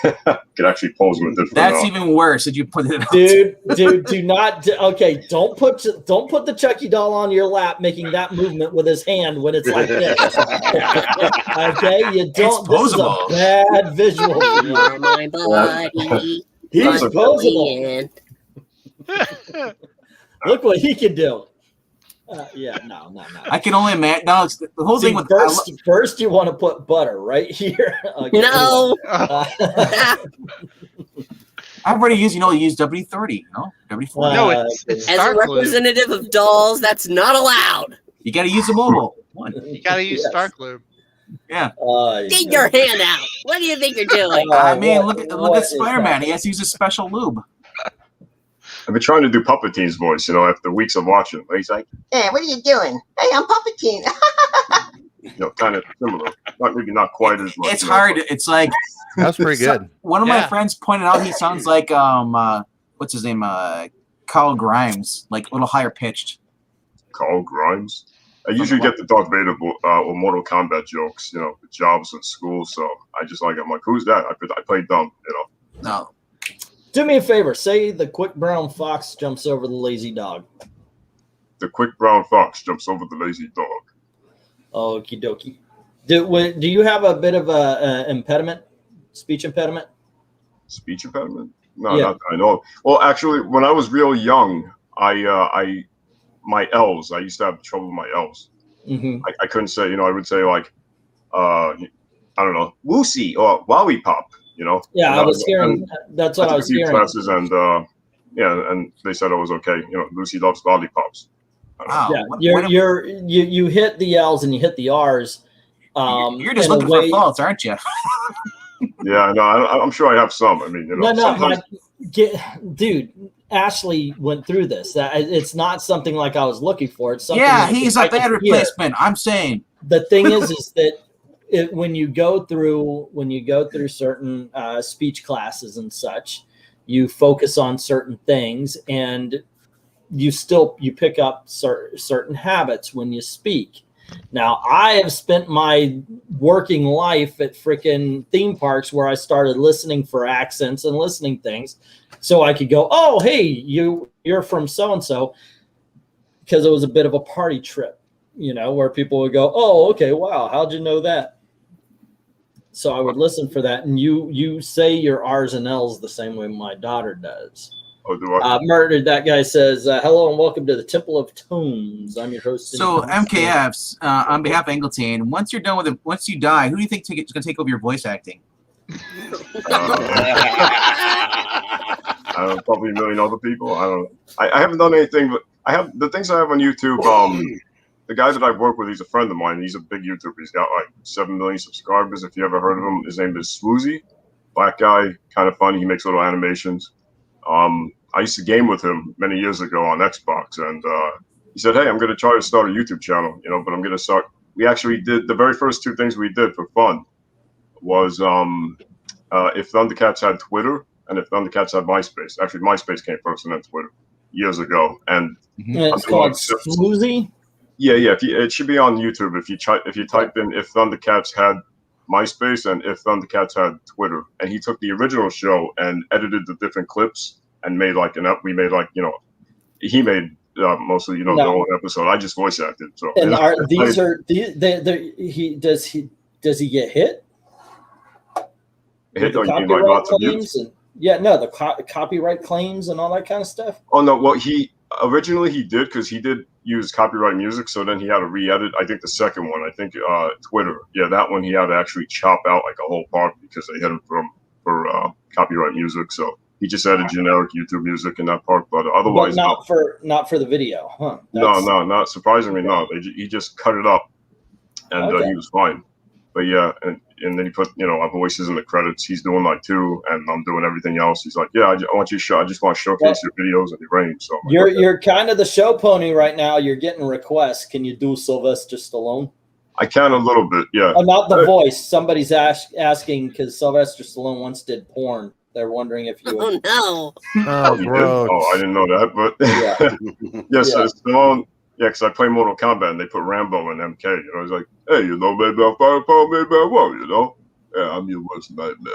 Could actually pose him in different. That's even worse. Did you put it? Dude, do not. Okay, don't put the Chucky doll on your lap, making that movement with his hand when it's like this. Okay, you don't. This is a bad visual. My body. He's posable. Look what he can do. No. I can only imagine. No, it's the whole thing with first you want to put butter right here. Okay. No. I've already used, use W30, W40. No, it's as a representative of dolls, that's not allowed. You got to use a mobile one. You got to use Stark Lube. Yeah. Get your hand out. What do you think you're doing? I mean, look at Spider-Man. He has to use a special lube. I've been trying to do Puppeteen's voice, after weeks of watching. He's like, "Hey, what are you doing? Hey, I'm Puppeteen." Kind of similar. Maybe not quite as much. It's hard. It's like that's pretty good. One of my friends pointed out he sounds like what's his name? Carl Grimes, like a little higher pitched. Carl Grimes. I usually get the Darth Vader or Mortal Kombat jokes, with jobs in school. So I just I'm like, who's that? I play dumb, No. Do me a favor. Say the quick brown fox jumps over the lazy dog. The quick brown fox jumps over the lazy dog. Okie dokie. Do you have a bit of a impediment? Speech impediment? Speech impediment? No, Yeah. not that I know of. Well, actually, when I was real young, my L's. I used to have trouble with my L's. Mm-hmm. I couldn't say. I would say like, I don't know, Woosey or Wowie Pop. Yeah, I was hearing. That's what I was hearing. Classes and and they said I was okay. Lucy loves lollipops. Wow. Yeah, you hit the L's and you hit the R's. You're just looking for faults, aren't you? Yeah, no, I'm sure I have some. I mean, dude, Ashley went through this. It's not something like I was looking for. It's something. Yeah, he's a bad replacement. I'm saying. The thing is that when you go through certain speech classes and such, you focus on certain things, and you pick up certain habits when you speak. Now, I have spent my working life at freaking theme parks where I started listening for accents and listening things so I could go, oh, hey, you're from so-and-so, because it was a bit of a party trip, where people would go, oh, okay, wow, how'd you know that? So I would listen for that, and you say your R's and L's the same way my daughter does. Oh, do I? Murdered. That guy says, hello and welcome to the Temple of Tones. I'm your host. So MKFs, on behalf of Angleton, once you're done with it, once you die, who do you think is going to take over your voice acting? Probably a million other people. I don't know. I haven't done anything, but I have the things I have on YouTube. The guy that I work with, he's a friend of mine. He's a big YouTuber. He's got like 7 million subscribers. If you ever heard of him, his name is Swoozy. Black guy, kind of funny. He makes little animations. I used to game with him many years ago on Xbox, and he said, hey, I'm going to try to start a YouTube channel, but I'm going to start. We actually did the very first 2 things we did for fun was if Thundercats had Twitter and if Thundercats had MySpace. Actually, MySpace came first and then Twitter years ago. And it's called Smoozy? Yeah. It should be on YouTube if you type in if Thundercats had MySpace and if Thundercats had Twitter. And he took the original show and edited the different clips and made like he made mostly the whole episode. I just voice acted. So and does he get hit? Hit like lots of views? The copyright claims and all that kind of stuff. Oh no, well he did because he did use copyright music, so then he had to re-edit. I think the second one, Twitter, that one he had to actually chop out like a whole part because they hit him for copyright music. So he just added generic YouTube music in that part, but otherwise not for the video, huh? No, not surprisingly, no. He just cut it up, and he was fine. But yeah, and then he put our voices in the credits. He's doing like 2, and I'm doing everything else. He's like, I want you to I just want to showcase your videos and your range. So you're kind of the show pony right now. You're getting requests. Can you do Sylvester Stallone? I can a little bit, yeah. Oh, not the voice. Somebody's asking because Sylvester Stallone once did porn. They're wondering if you. Oh no! Oh, bro. I didn't know that, but yes, Stallone. Yeah, because I play Mortal Kombat and they put Rambo and MK. He's like, hey, maybe I'll firepower, maybe I won't. Yeah, I'm your worst nightmare.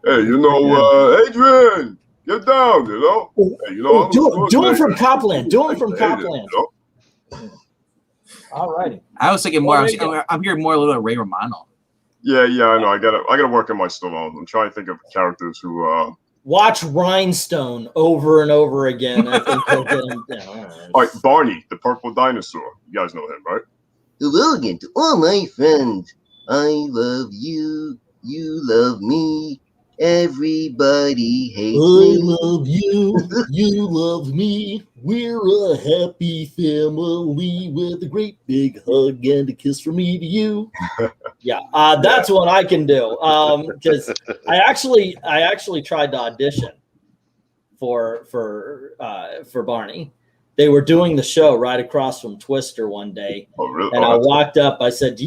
Hey, Adrian, get down. Hey, do it from Copland. Do it from Copland. All righty. I was thinking more. I'm hearing more a little Ray Romano. Yeah, I know. I gotta work on my Stallone. I'm trying to think of characters who. Watch Rhinestone over and over again. I think he'll get him down. All right, Barney, the purple dinosaur. You guys know him, right? Hello again to all my friends. I love you. You love me. Everybody hates me. I love you. You love me. We're a happy family with a great big hug and a kiss from me to you. Yeah, that's what I can do. Because I actually tried to audition for Barney. They were doing the show right across from Twister one day. Oh, really? And I walked up. I said,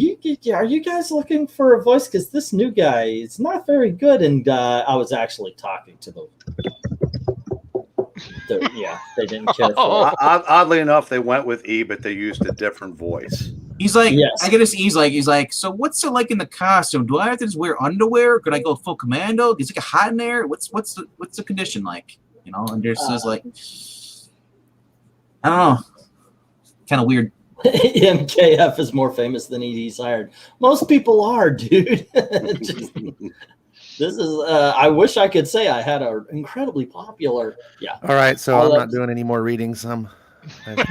are you guys looking for a voice? Because this new guy is not very good. And I was actually talking to them. They didn't care for it. Oddly enough, they went with E, but they used a different voice. He's like, Yes. I get this. He's like, so what's it like in the costume? Do I have to just wear underwear? Could I go full commando? Is it get hot in there? What's the condition like? You know, and there's just like, I don't know, kind of weird. MKF is more famous than he desired. Most people are, dude. This is. I wish I could say I had an incredibly popular. Yeah. All right, so I'm not doing any more readings. I'm gonna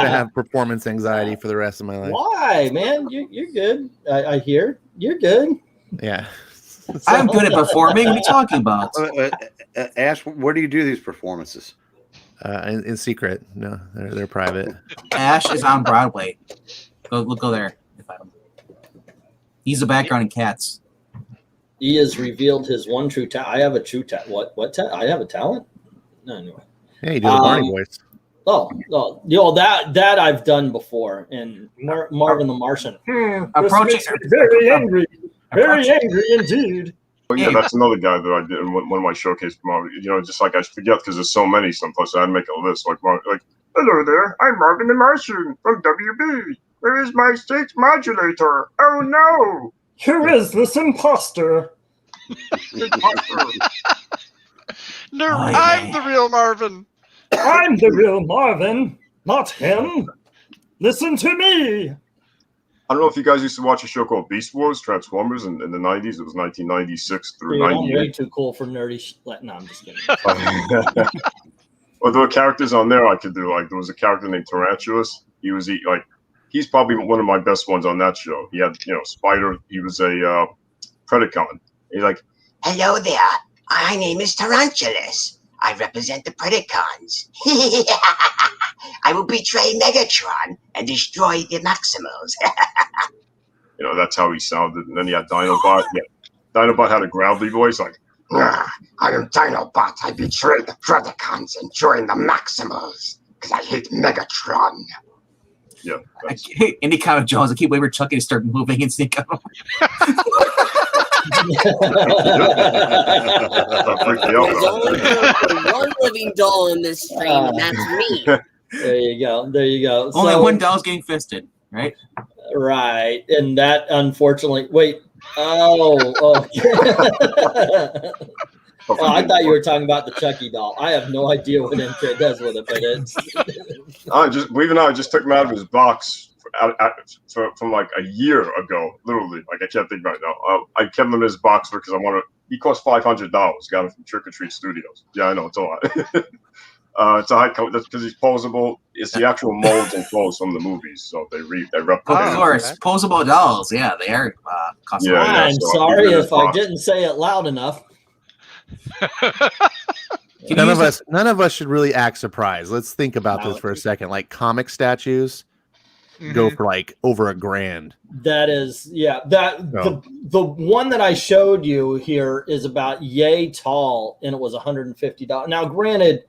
have performance anxiety for the rest of my life. Why, man? You're good. I hear you're good. Yeah. I'm good at performing. What are you talking about? Ash, where do you do these performances? In secret. No, they're private. Ash is on Broadway. Go there. He's the background in Cats. He has revealed his one true talent. I have a true talent. What? I have a talent? No, anyway. Yeah, you do the Barney voice. That I've done before. And Marvin the Martian. Approaching very angry indeed. Well, yeah, that's another guy that I did in one of my showcase promos. You know, just like I forget because there's so many sometimes. So I'd make a list like, hello there, I'm Marvin the Martian from WB. Where is my state modulator? Oh no! Who is this imposter? No, I'm the real Marvin. I'm the real Marvin, not him. Listen to me. I don't know if you guys used to watch a show called Beast Wars, Transformers in the 90s. It was 1996 through 98. I'm way too cool for nerdy shit. No, I'm just kidding. Well, there were characters on there I could do. Like, there was a character named Tarantulas. He's probably one of my best ones on that show. He had, Spider. He was a Predacon. He's like, Hello there. My name is Tarantulas. I represent the Predacons. I will betray Megatron and destroy the Maximals. That's how he sounded. And then he had Dinobot. Yeah. Dinobot had a growly voice, like, I am Dinobot. I betray the Predacons and join the Maximals because I hate Megatron. Yeah. Any kind of Jaws. I keep waiting for Chucky to start moving and sneak out. There's only one living doll in this stream, and that's me. There you go. Only one doll's getting fisted, right? Right. And that, unfortunately, wait. Oh. I thought you were talking about the Chucky doll. I have no idea what MK does with it, but it's. Believe it or not, I just took him out of his box from like a year ago, literally. Like, I can't think right now. I kept him in his box because he cost $500. Got him from Trick or Treat Studios. Yeah, I know, it's a lot. It's a high coat. That's because he's posable. It's the actual molds and clothes from the movies, so they replicate. Of course, posable dolls. Yeah, they are. I'm sorry if I didn't say it loud enough. None of us should really act surprised. Let's think about this for a second. Like, comic statues go for like over $1,000. That is, the one that I showed you here is about yay tall, and it was $150. Now, granted,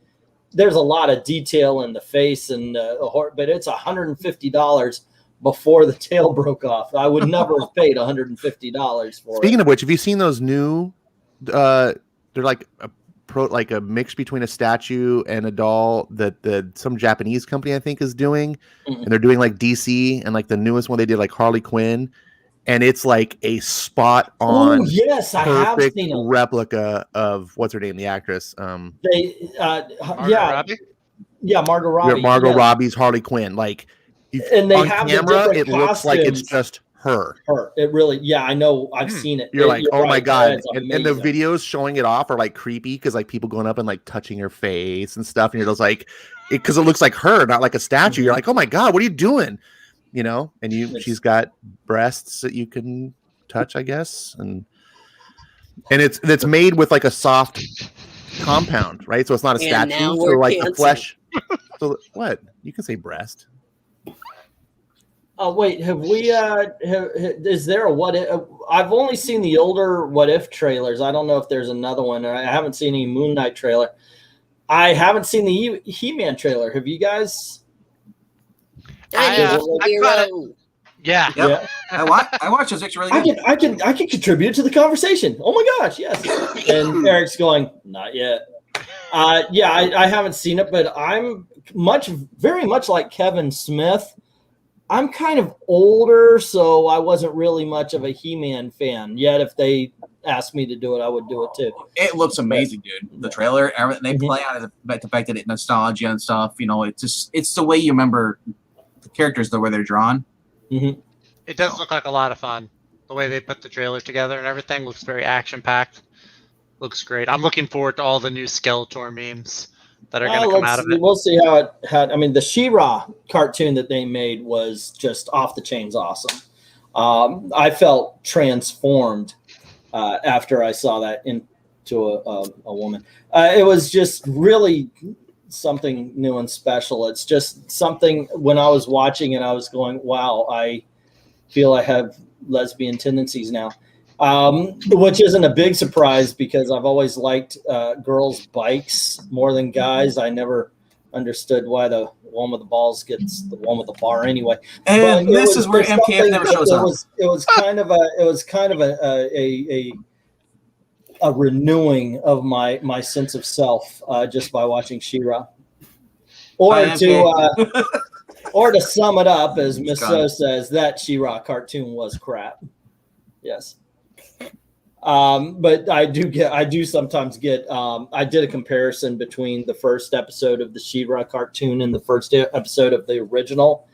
there's a lot of detail in the face and but it's $150 before the tail broke off. I would never have paid $150 for it. Speaking of which, have you seen those new? They're like a mix between a statue and a doll that some Japanese company I think is doing, and they're doing like DC, and like the newest one they did like Harley Quinn, and it's like a spot on. Oh yes, I have seen a replica of what's her name, the actress. Robbie? Margot Robbie. Margot Robbie's Harley Quinn. Like, and they on have camera, the it looks like it's just her. It really, I know, I've seen it. You're like, oh my god! And the videos showing it off are like creepy because like people going up and like touching her face and stuff, and you're just like, because it looks like her, not like a statue. You're like, oh my god, what are you doing? And she's got breasts that you can touch, I guess, and it's made with like a soft compound, right? So it's not a statue, so like the flesh. So what? You can say breast. Oh wait, have we? Is there a what if? I've only seen the older What If trailers. I don't know if there's another one. I haven't seen any Moon Knight trailer. I haven't seen the He-Man trailer. Have you guys? I Yeah. Yep. I watched those. Actually, really good. I can contribute to the conversation. Oh my gosh, yes. And Eric's going, not yet. I haven't seen it, but I'm very much like Kevin Smith. I'm kind of older, so I wasn't really much of a He-Man fan. Yet, if they asked me to do it, I would do it too. It looks amazing, dude. The trailer, everything they play on it, the fact that it's nostalgia and stuff. You know, it's the way you remember the characters, the way they're drawn. Mm-hmm. It does look like a lot of fun. The way they put the trailer together and everything looks very action-packed. Looks great. I'm looking forward to all the new Skeletor memes that are going to come out of it. We'll see how it had. I mean, the She-Ra cartoon that they made was just off the chains awesome. I felt transformed after I saw that into a woman. It was just really something new and special. It's just something when I was watching it, I was going, wow, I feel I have lesbian tendencies now. Which isn't a big surprise because I've always liked girls' bikes more than guys. I never understood why the one with the balls gets the one with the bar anyway. And this is where MKF never shows up. It was kind of a renewing of my sense of self just by watching She-Ra. Or to sum it up, as Miss So says, that She-Ra cartoon was crap. Yes. But I do sometimes get, I did a comparison between the first episode of the She-Ra cartoon and the first episode of the original.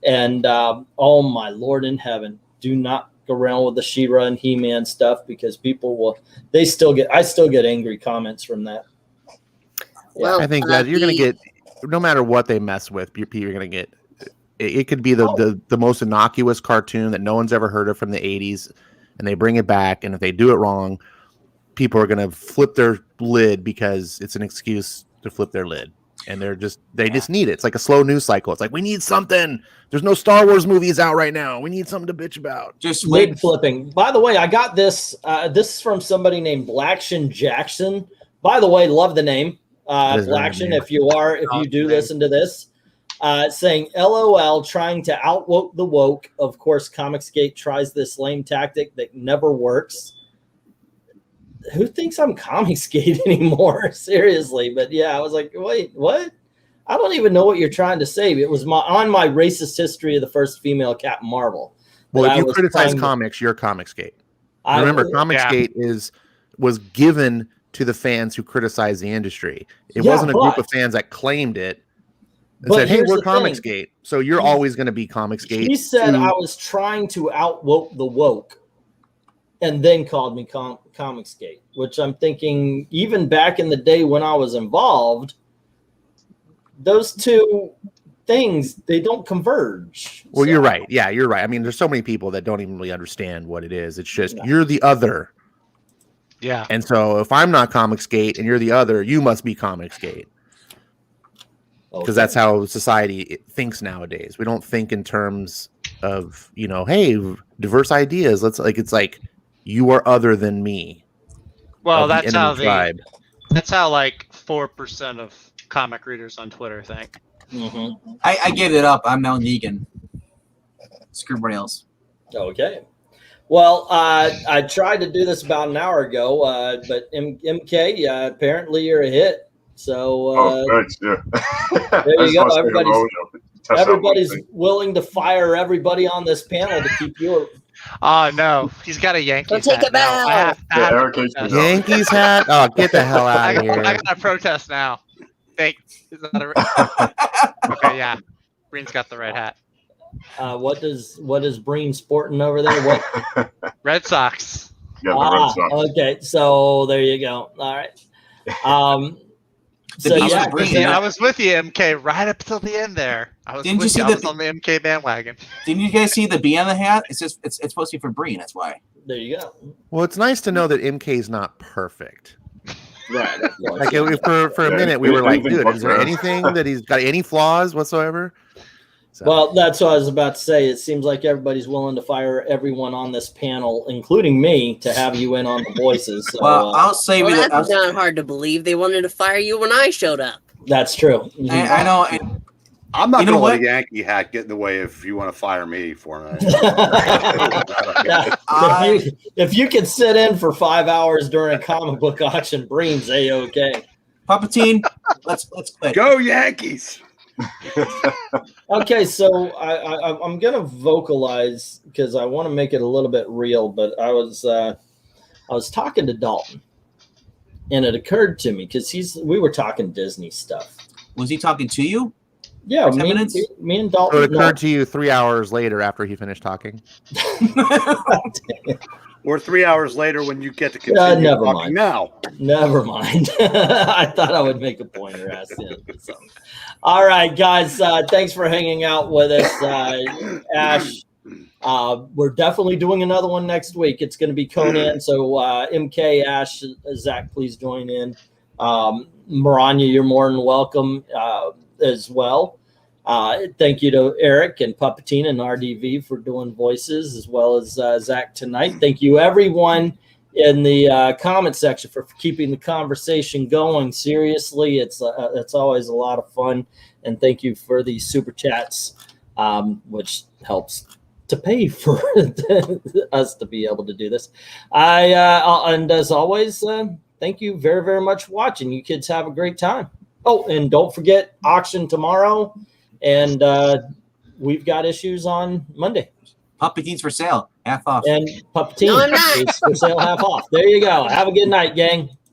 And, oh my Lord in heaven, do not go around with the She-Ra and He-Man stuff because people I still get angry comments from that. Well, I think that you're going to get, no matter what they mess with, you're going to get, it could be the most innocuous cartoon that no one's ever heard of from the 80s. And they bring it back, and if they do it wrong, people are going to flip their lid because it's an excuse to flip their lid. And they just need it. It's like a slow news cycle. It's like, we need something. There's no Star Wars movies out right now. We need something to bitch about. Just lid flipping. By the way, I got this. This is from somebody named Blackshin Jackson. By the way, love the name. Blackshin, if you do listen to this. Saying, LOL, trying to outwoke the woke. Of course, Comicsgate tries this lame tactic that never works. Who thinks I'm Comicsgate anymore? Seriously. But yeah, I was like, wait, what? I don't even know what you're trying to say. It was on my racist history of the first female Captain Marvel. Well, if you criticize comics, you're Comicsgate. Remember, Comicsgate was given to the fans who criticize the industry. It wasn't a group of fans that claimed it. And said, hey, we're Comicsgate, so you're always going to be Comicsgate. He said I was trying to outwoke the woke and then called me Comicsgate, which I'm thinking even back in the day when I was involved, those two things, they don't converge. Well, you're right. Yeah, you're right. I mean, there's so many people that don't even really understand what it is. It's just you're the other. Yeah. And so if I'm not Comicsgate and you're the other, you must be Comicsgate. Because that's how society thinks nowadays. We don't think in terms of, hey, diverse ideas. It's like you are other than me. Well, that's how like 4% of comic readers on Twitter think. Mm-hmm. I give it up. I'm Mel Negan. Screw everybody else. Okay. Well, I tried to do this about an hour ago, but MK, apparently you're a hit. So thanks. Yeah. There you go. Everybody's willing to fire everybody on this panel to keep you. Oh no, he's got a Yankees hat. Yankees hat. Oh, get the hell out of here! I got a protest now. Thanks. Okay, yeah. Breen's got the red hat. What is Breen sporting over there? What? Red Sox. Yeah, the Red Sox. Okay, so there you go. All right. So I was with you, MK, right up till the end there. I was on the MK bandwagon. Didn't you guys see the B on the hat? It's supposed to be for Breen. That's why. There you go. Well, it's nice to know that MK is not perfect. Right. Like for a minute, we were like, dude, is there anything that he's got any flaws whatsoever? So. Well, that's what I was about to say. It seems like everybody's willing to fire everyone on this panel, including me, to have you in on the voices. So, well, I'll say that's not hard to believe. They wanted to fire you when I showed up. That's true. I know. And I'm not going to let a Yankee hat get in the way if you want to fire me for it. If you can sit in for 5 hours during a comic book auction, Breen's A-OK. Palpatine, let's quit. Go Yankees. Okay, so I'm gonna vocalize because I want to make it a little bit real. But I was talking to Dalton, and it occurred to me because we were talking Disney stuff. Was he talking to you? Yeah, For 10 minutes? me and Dalton. So it occurred to you 3 hours later after he finished talking. Or 3 hours later when you get to continue never talking mind. now. Never mind. I thought I would make a point or ask him. So. All right, guys. Thanks for hanging out with us, Ash. We're definitely doing another one next week. It's going to be Conan. So MK, Ash, Zach, please join in. Maranya, you're more than welcome as well. Thank you to Eric and Puppetina and RDV for doing voices, as well as Zach tonight. Thank you, everyone in the comment section for keeping the conversation going. Seriously, it's always a lot of fun. And thank you for the super chats, which helps to pay for us to be able to do this. And as always, thank you very, very much for watching. You kids have a great time. Oh, and don't forget auction tomorrow. And we've got issues on Monday. Puppetines for sale, half off. And Puppeteen No, I'm not. is for sale, half off. There you go. Have a good night, gang.